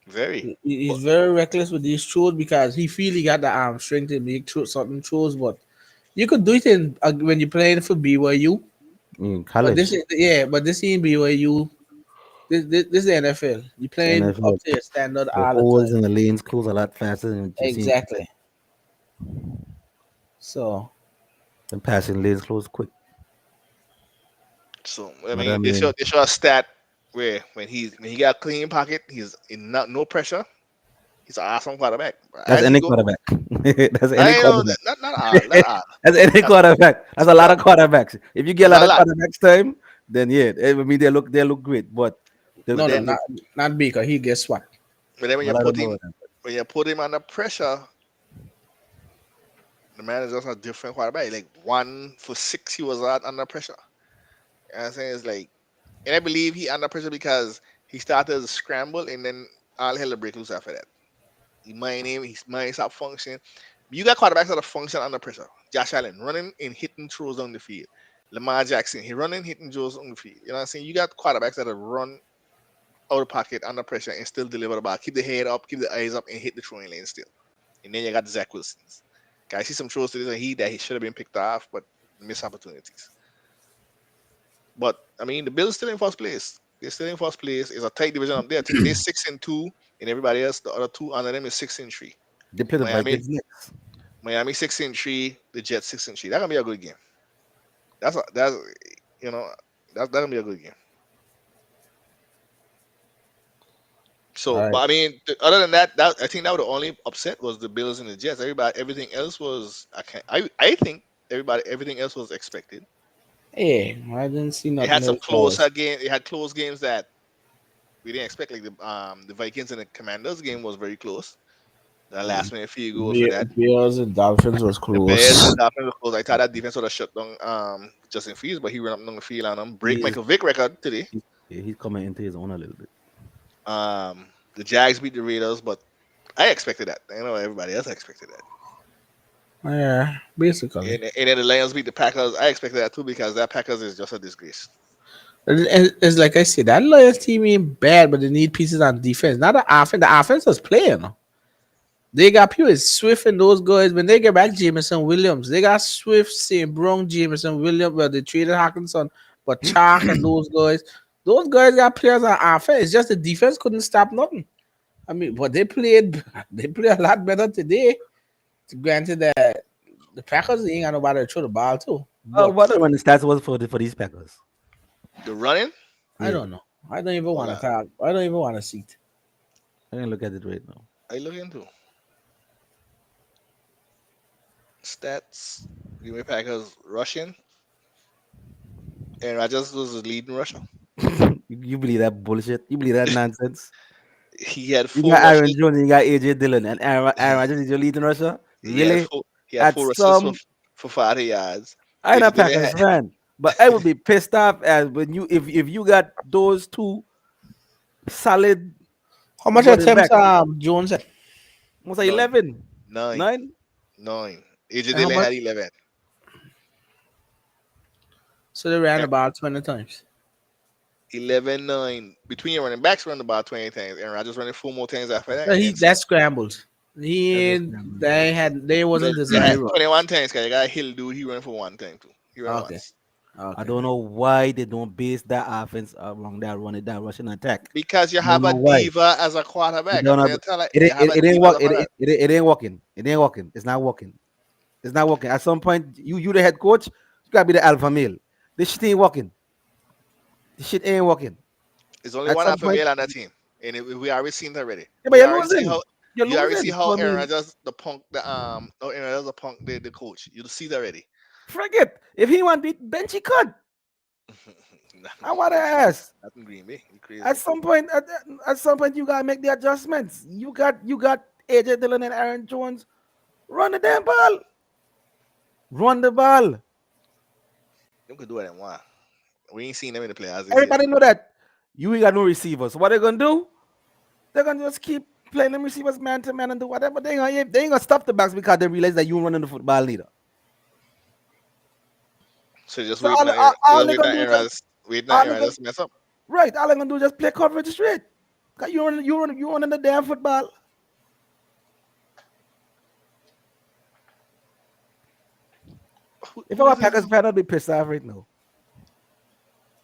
Very. He's very reckless with these throws because he feel he got the arm strength to make certain throws, but you could do it in when you're playing for BYU. In But this college, is but this ain't BYU. This is the NFL. You playing up NFL, to your standard the all the holes time. in the lanes close a lot faster than what you see in college. Exactly. So The passing lanes close quick. So I But I mean, mean, they show a stat where when he got a clean pocket, he's in not no pressure. He's an awesome quarterback. that's As he any go, quarterback. That's any I know quarterback. not all, not all. That's any That's quarterback. That's a lot of quarterbacks. If you get a that's lot a of lot. quarterbacks time, then yeah, I mean they look great. But the, But no, the, then the not Baker. He guess what? when you well, I don't put know him about that. under pressure, the man is just a different quarterback. Like 1 for 6, he was out under pressure. You know what I'm saying? It's like, and I believe he under pressure because he started to scramble and then all hell break loose after that. His mind stopped functioning. You got quarterbacks that are function under pressure. Josh Allen running and hitting throws on the field. Lamar Jackson, he running, hitting throws on the field. You know what I'm saying? You got quarterbacks that have run out of pocket under pressure and still deliver the ball. Keep the head up, keep the eyes up, and hit the throwing lane still. And then you got Zach Wilson's. Guys, see some throws today that he should have been picked off, but missed opportunities. But I mean, the Bills still in first place. They're still in first place. It's a tight division up there. I think they're 6-2, and everybody else, the other two under them is 6-3. They play the Miami, Vikings next. Miami 6-3, the Jets 6-3. That's gonna be a good game. That's you know that's gonna be a good game. All So, but right. I mean, other than that, I think that was the only upset was the Bills and the Jets. Everything else was I think everything else was expected. Hey, I didn't see It nothing had some else. closer game. It had close games that we didn't expect. Like the Vikings and the Commanders game was very close. The last minute field goal for that. Bears and Dolphins was The Bears and close. the Dolphins were close. I thought that defense would have shut down Justin Fields, but he ran up on the field on him. Break He's Michael Vick record today. he's coming into his own a little bit. The Jags beat the Raiders, but I expected that. I know everybody else expected that. Yeah, basically. And then the Lions beat the Packers. I expected that too because that Packers is just a disgrace. It's like I said, that Lions team ain't bad, but they need pieces on defense. Not the offense. The offense is playing. They got people is Swift and those guys. When they get back, Jameson Williams, they got Swift, St. Brown, Jameson Williams. Well, they traded Hawkinson, but Chalk and those guys got players on offense. It's just the defense couldn't stop nothing. I mean, but they played, they played a lot better today. Granted that the Packers ain't got nobody to throw the ball to, but What when the stats was for these Packers? The running, I Yeah, don't know. I don't even hold want to on. talk. I don't even want to see it. I can look at it right now. I look into stats. Green Bay Packers rushing, and Rodgers was the leading rusher. You believe that bullshit? You believe that nonsense? He had You four got Aaron rushes. Jones and you got AJ Dillon and Aaron Rodgers is your leading rusher? Really? He had At four rushes for some, 40 yards. I'm AJ a Dillon Packers fan, but I would be pissed off as when you if you got those two solid How much running attempts backs. Jones had? Was that none, 11? nine, 9? nine. AJ And how Dillon much? had 11. So they ran Eh, about 20 times. 11-9 between your running backs run about 20 times. Aaron Rodgers running 4 more times after that, So and he then some. that scrambled. That's He just scramble. they Yeah, wasn't you had designed run. 21 times. Cause you got Hill dude. He ran for one time too. He ran Okay. once I Okay. don't know why they don't base that offense around that running that rushing attack. because you I don't have a know why. diva as a They quarterback. don't I'm have, trying to tell you, it, you ain't- have a it ain't diva as work. a quarterback. It ain't working. It ain't working. It's not working. It's not working. At some point, you the head coach, you gotta be the alpha male. This shit ain't working. This shit ain't working. There's only At one some alpha point, male on that team, and we already seen it already. yeah, but We you're already see losing. how You're you already see losing. how So I Aaron mean, Rodgers the punk Aaron Rodgers the punk the coach. You see it already. forget. If he want beat bench, he could. Nah, I want to ask. not in Green Bay. You At crazy? some point, at some point, you gotta make the adjustments. You got AJ Dillon and Aaron Jones. Run the damn ball. Run the ball. You could do it in one. We ain't seen them in the playoffs this year. Everybody know that you ain't got no receivers. So what they gonna do? They're gonna just keep playing them receivers man to man and do whatever. They ain't gonna stop the backs because they realize that you running the football leader. So just So waiting all, on all, Aaron. all Just they waiting gonna on do is Aaron just Rodgers. Waiting on all Aaron they gonna Rodgers to mess up. right. All they gonna do is just play coverage straight. Cause you running the damn football. If I Who were is this? Packers fan, I'd be pissed off right now.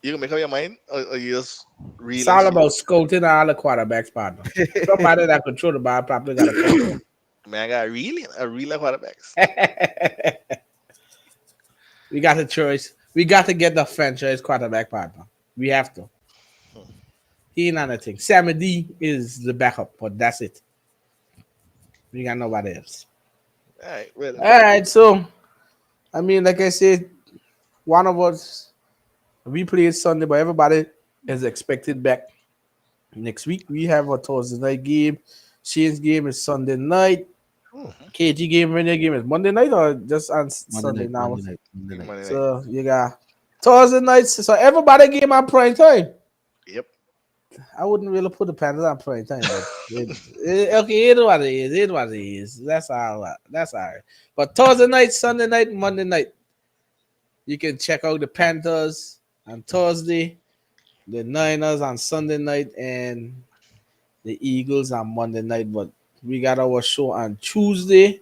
You can make up your mind, or you just It's real and all slow. about scouting all the quarterbacks, partner. Somebody that control the ball probably got a control. Man, I got a real quarterbacks. We got a choice. We got to get the franchise quarterback partner. We have to. Hmm. He ain't anything. Sammy D is the backup, but that's it. We got nobody else. All right, well, All right, so I mean, like I said, one of us we played Sunday, but everybody is expected back next week. We have a Thursday night game. Shane's game is Sunday night. hmm, KG game, Rainier game is Monday night or just on Monday Sunday night, now? Monday night, Monday night. Monday night. So you got Thursday nights. So everybody game on prime time. Yep. I wouldn't really put the Panthers on prime time, but okay, it is what it is. It is what it is. That's all. That's all right. But Thursday night, Sunday night, Monday night, you can check out the Panthers on Thursday, the Niners on Sunday night, and the Eagles on Monday night. But we got our show on Tuesday,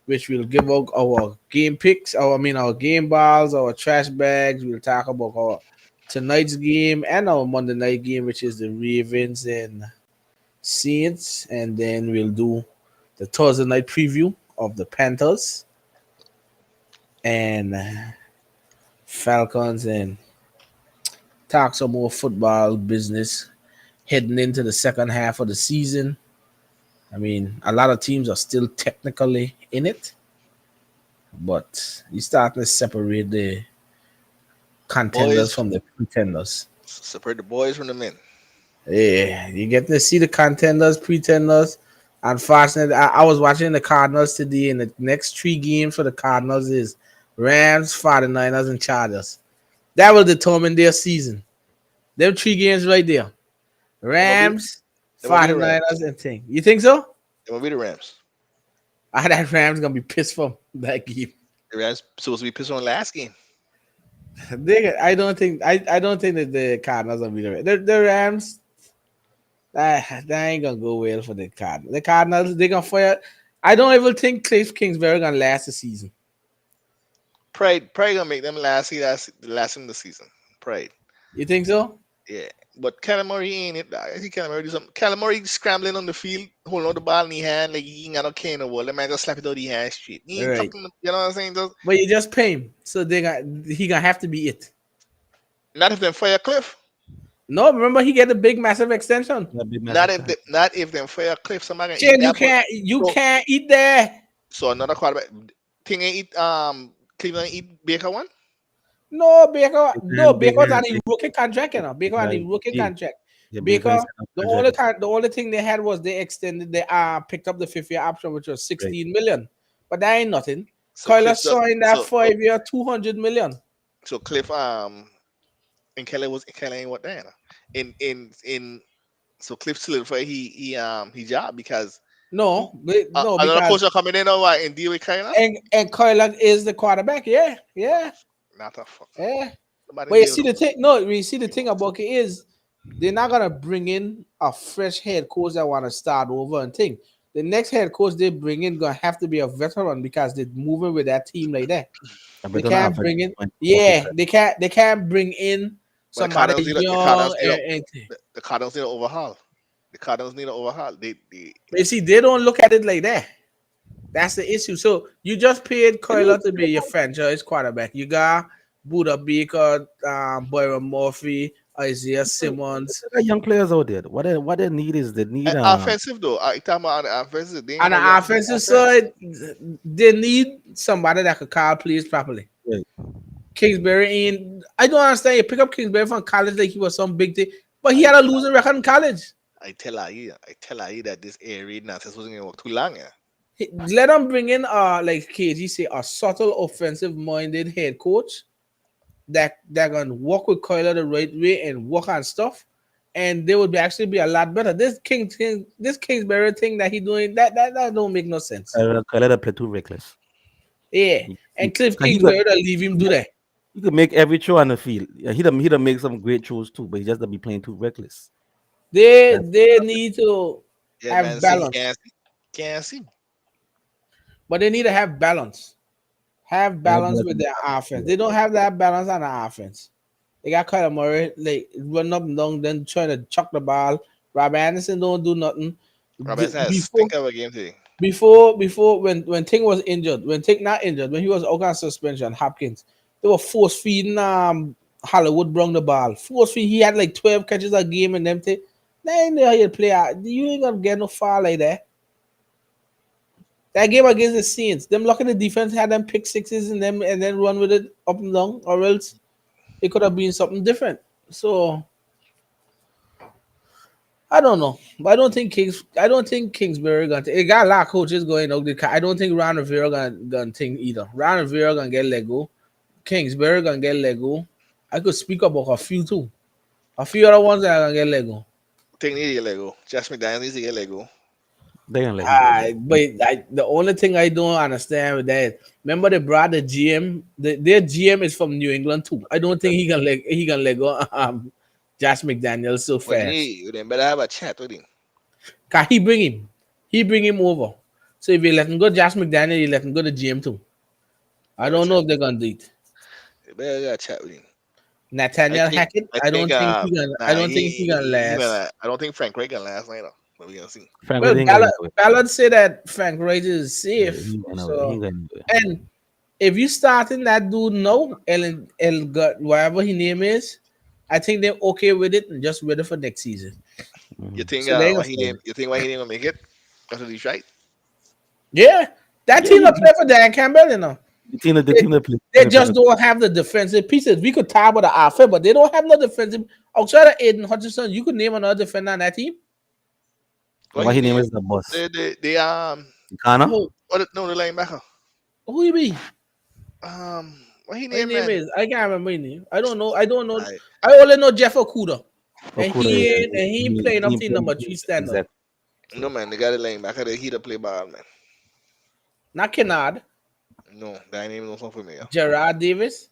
which will give out our game picks, our game balls, our trash bags. We'll talk about our tonight's game and our Monday night game, which is the Ravens and Saints, and then we'll do the Thursday night preview of the Panthers and Falcons, and talk some more football business heading into the second half of the season. I mean, a lot of teams are still technically in it, but you starting to separate the contenders Boys, from the pretenders. separate the boys from the men. Yeah, you get to see the contenders, pretenders. Unfortunately, I was watching the Cardinals today, and the next three games for the Cardinals is Rams, 49ers, and Chargers. That will determine their season. Them three games right there. It might be, Rams, it might be the 49ers, Rams. and thing. You think so? It might be the Rams. That Rams gonna be pissed from that game. The Rams supposed to be pissed on last game. I don't think that the Cardinals will be the Rams. That ain't gonna go well for the Cardinals. The Cardinals they gonna fire. I don't even think Cliff Kingsbury gonna last the season. Pride gonna make them last in the season. Pride. You think so? Yeah. But Calamari ain't it. I see Calamari do something. Calamari scrambling on the field, holding on the ball in his hand like he ain't got no cane in the wall. The man just slap it out of his hand straight. He ain't Right. talking, you know what I'm saying? Just, But you just pay him, so he gonna have to be it. not if them fire Cliff. No, remember he get a big massive extension. That big Not massive if time. not if them fire Cliff. Somebody gonna eat Shane, that. But you so can't eat there. so another quarterback thing ain't eat Cleveland eat Baker one. No, Baker. No, Big Baker's on hand, a rookie contract, you know. Baker on a rookie deal. contract. Yeah, big hand Baker, set up contract. the only thing they had was they extended they picked up the 5 year option, which was Right. 16 million. But that ain't nothing. So Kyler Cliff just signed that 5 year 200 million. so Cliff and Kelly ain't what that in so Cliff solidified he job because who No, another because coach are coming in or what and deal with Kyler. and Kyler is the quarterback. Yeah, Not yeah, a, not a fucking yeah. Nobody But you care see no. the thing, no, you see the thing about it is they're not gonna bring in a fresh head coach that wanna start over and think. The next head coach they bring in gonna have to be a veteran because they're moving with that team like that. I They bet on can't average bring in, more yeah, quicker. they can't bring in But somebody The young Cardinals need a and the Cardinals need an overhaul. The Cardinals need an overhaul. They but you see they don't look at it like that. That's the issue. So you just paid They do. Kyler to be your franchise quarterback. You got Buda Baker, Byron Murphy, Isaiah Simmons. There are young players out there. What they need is they need offensive though. I talking about on the offensive. They ain't got On no the young offensive offense. side, they need somebody that could call plays properly. right. Kingsbury ain't. I don't understand. You pick up Kingsbury from college like he was some big thing, but he I had a losing record in college. I tell her that this air raid nonsense wasn't gonna work too long. Yeah. Let them bring in like KG say a subtle offensive minded head coach that can work with Kyler the right way and work on stuff, and they would be actually be a lot better. This Kingsbury thing that he doing that don't make no sense. Kyler play too reckless. Yeah, He, and Cliff 'cause he could Kingsbury to leave him do that. he could make every throw on the field. Yeah, he done make some great throws too, but he just don't be playing too reckless. They That's they need to Yeah, have man. Say he balance, can't see. Can't see. but they need to have balance. Have yeah, balance with their offense. They don't have that balance on the offense. They got Kyler Murray like run up and down, then trying to chuck the ball. Rob Anderson don't do nothing. Robert says, Before think of a game today. before when Ting was injured, when Ting not injured, when he was out on suspension, Hopkins, they were force feeding Hollywood Brown the ball. Force feed, he had like 12 catches a game and them thing. They ain't know how you play out. You ain't gonna get no far like that. That game against the Saints, them lucky the defense had them pick sixes and them and then run with it up and down, or else it could have been something different. So I don't know, but I don't think Kingsbury gonna. It got a lot of coaches going out. I don't think Ron Rivera gonna think either. Ron Rivera gonna get Lego. Kingsbury gonna get Lego. I could speak about a few too. A few other ones that are gonna get Lego. Think need to get Lego. Josh McDaniels needs to get Lego. they gonna let him go. The only thing I don't understand with that, remember they brought the GM. Their GM is from New England too. I don't think he can let go. Josh McDaniels so Well, you fast. need you then better have a chat with him. Can he bring him? He bring him over. So if you let him go, Josh McDaniel, you let him go to GM too. I Have a don't chat. know if they're gonna do it. You better have a chat with him. Nathaniel Hackett, I I think don't think he gonna. I nah don't think he gonna he last. gonna I don't think Frank Reagan last night though. But we gonna see. Frank Well, Wright ain't going anywhere. Ballard say that Frank Wright is Yeah, safe. he ain't going nowhere. He So ain't going anywhere. and if you starting that dude now, whatever his name is, I think they're okay with it and just ready for next season. You Mhm. think So they gonna why he stay. didn't you think why he didn't make it? After Detroit? Yeah, that Yeah, team will play for Dan Campbell, you know. the They, team that play they better. just don't have the defensive pieces. We could talk about the offense, but they don't have no defensive. Outside of Aiden Hutchinson, you could name another defender on that team. What What he his name name? is the boss. They Ghana? Who no the linebacker. who he be? What he What his name name man? is? I can't remember his name. I don't know. I don't know. I I only know Jeff Okuda, and Okuda, yeah. he ain't playing up to number three standard. Exactly. no man, they got a linebacker that he to play ball man. Not Kennard, No, that ain't even no song for me. Yeah. Gerard Davis.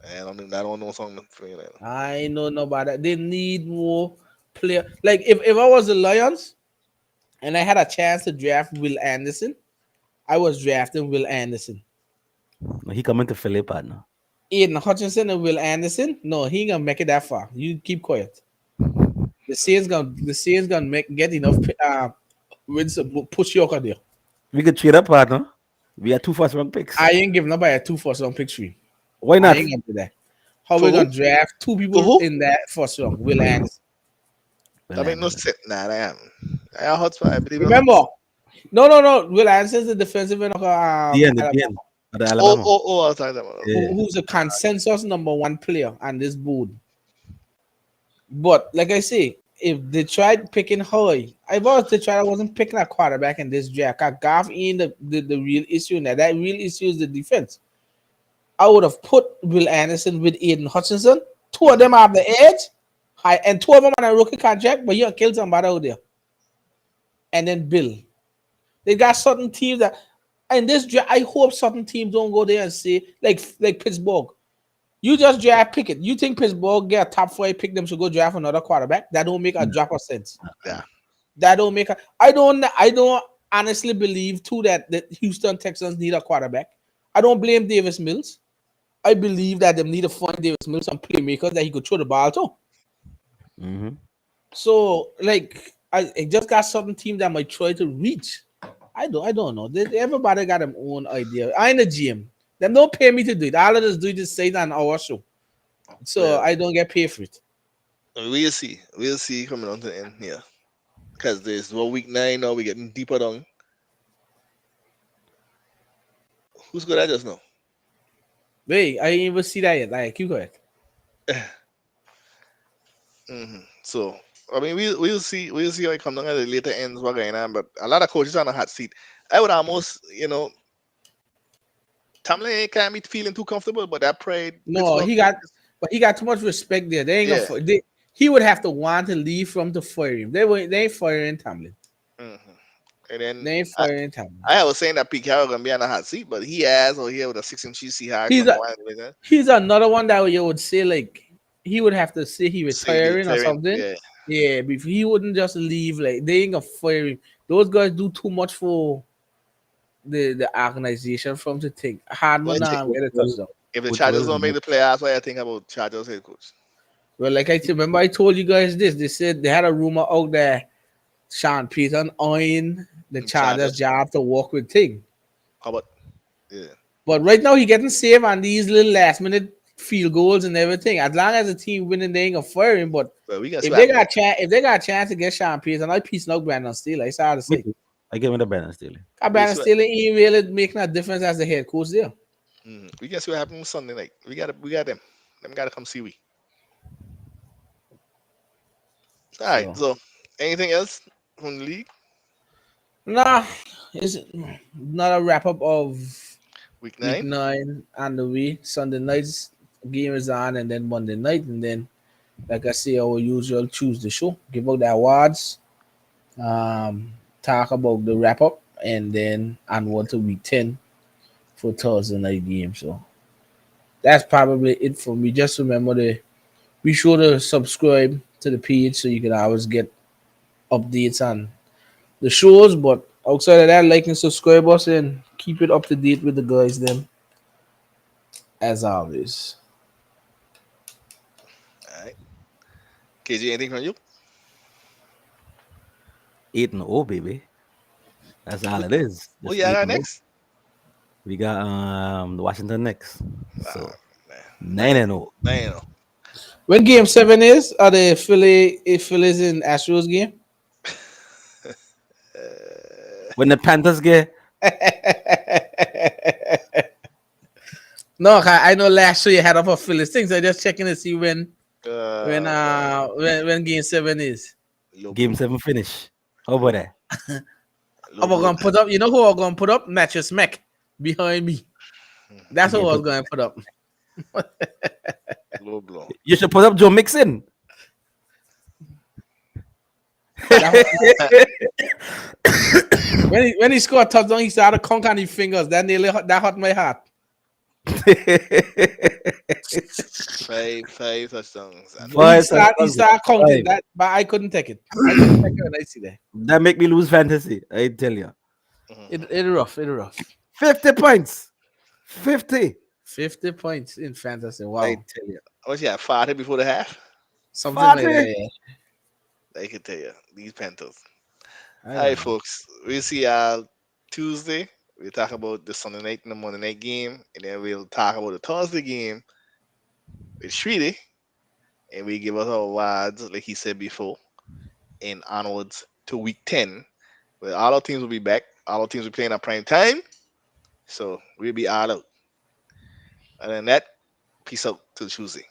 I don't know something for me like that. I know nobody. They need more player. Like if I was the Lions and I had a chance to draft Will Anderson, I was drafting Will Anderson. No, he coming to Philly, partner. Aiden Hutchinson and Will Anderson. No, he ain't gonna make it that far. You keep quiet. The Saints gonna get enough wins to push you out there. We could trade up, partner. We had two first round picks. I ain't giving nobody a 2 first round pick three. Why I not? ain't gonna do that. How For we who? gonna draft two For people who? in that first round? Will Anderson. Well, That make no Anderson. sense. Nah, that am. I hotspot. I believe in Remember? hots. No. Will Anderson is the defensive end of The Alabama, end of the Alabama. Oh, I was talking about. Yeah. who's a consensus number one player on this board. But like I say, if they tried picking Hoy, I wasn't picking a quarterback in this draft. 'Cause Goff ain't the real issue in that. That real issue is the defense. I would have put Will Anderson with Aiden Hutchinson. Two of Mhm. them are the edge, high, and two of them on a rookie contract, but you kill somebody out there. And then Bill. They got certain teams that, and this draft, I hope certain teams don't go there and say, like Pittsburgh. You just draft Pickett. You think Pittsburgh get a top 5 pick them should go draft another quarterback? That don't make a No, drop of sense. Yeah. That don't make a. I don't honestly believe too that Houston Texans need a quarterback. I don't blame Davis Mills. I believe that they need to find Davis Mills some playmakers that he could throw the ball to. mm-hmm. So like I just got certain team that might try to reach. I don't know. Everybody got their own idea. I ain't a GM. Them don't pay me to do it. All of us do is say it on our show. So Well, I don't get paid for it. we'll see. We'll see coming on to the end here. Because there's week 9 now, we're getting deeper down. Who's good at just now? Wait, I didn't even see that yet. Like, keep going. So, I mean, we'll see how it comes down at the later ends, what going on. But a lot of coaches on the hot seat. I would almost, Tomlin can't be feeling too comfortable, but that pride, No, Pittsburgh, he got too much respect there. They ain't gonna yeah. he would have to want to leave from to fire him. They ain't firing Tomlin. hmm And then They ain't firing Tomlin. I was saying that Pete Carroll gonna be on the hot seat, but he has or he with a 6 inch cheesy hard He's from a one with that. he's another one that you would say like he would have to say he Say the retiring or clearing, something. yeah. Yeah, but he wouldn't just leave. Like they ain't gonna fire him. Those guys do too much for the organization from to think. Hardman But get a touchdown. if the Which Chargers was don't make the playoffs, what I think about Chargers head coach? Well, like remember I told you guys this. They said they had a rumor out there. Sean Payton eyeing the Chargers Chargers. job to work with Ting. How about yeah? But right now he getting saved on these little last minute field goals and everything. As long as the team winning, they ain't gonna fire him. But But we got if what they happened got next. chance, if they got a chance to get Sean Payton, I piece no Brandon Steele. It's hard to me say. too. I give him the balance stealing. We Brandon see what, Steele ain't really making a difference as the head coach there. we can see what happened Sunday night. We got them. Them gotta come see we. All right. So So anything else from the league? nah, it's not a wrap up of Week week 9. 9 and the way. Sunday night's game is on, and then Monday night, and then like I say, our usual Tuesday show. Give out the awards, talk about the wrap up, and then onward to week 10 for Thursday night game. So that's probably it for me. Just remember to be sure to subscribe to the page so you can always get updates on the shows. But outside of that, like and subscribe us and keep it up to date with the guys them as always. All right. KJ, anything from you? 8-0, baby. That's all Who, it is. who Just you got 8-0. next? We got the Washington next. Ah, So man. 9-0. 9. When game 7 is, are the Phillies in Astros game? When the Panthers get No, I know last year you had up a Phillies things. I just checking to see Man. when game 7 is. Low game blow. 7 finish. How about that? Low I'm blow. gonna put up. You know who I'm gonna put up? Mattress Mac behind me. That's who I was gonna put up. Low blow. You should put up Joe Mixon. That- when he scored a touchdown, he started conking his fingers. That hurt my heart. 5 touchdowns. And But Five he touchdowns. started counting Five. that, but I couldn't take it. I couldn't take it when I see that. That make me lose fantasy. I tell you. It rough. It rough. 50 points. 50. 50 points in fantasy. I Wow. tell you. what you had 40 before the half? Something like 40. that. Yeah. I can tell you. These Panthers. I All don't right, know. folks. We'll see y'all Tuesday. We'll talk about the Sunday night and the Monday night game. And then we'll talk about the Thursday game with Shredy. And we give us our awards, like he said before, and onwards to week 10, where all our teams will be back. All our teams will be playing at prime time. So we'll be all out. Other than that, peace out till Tuesday.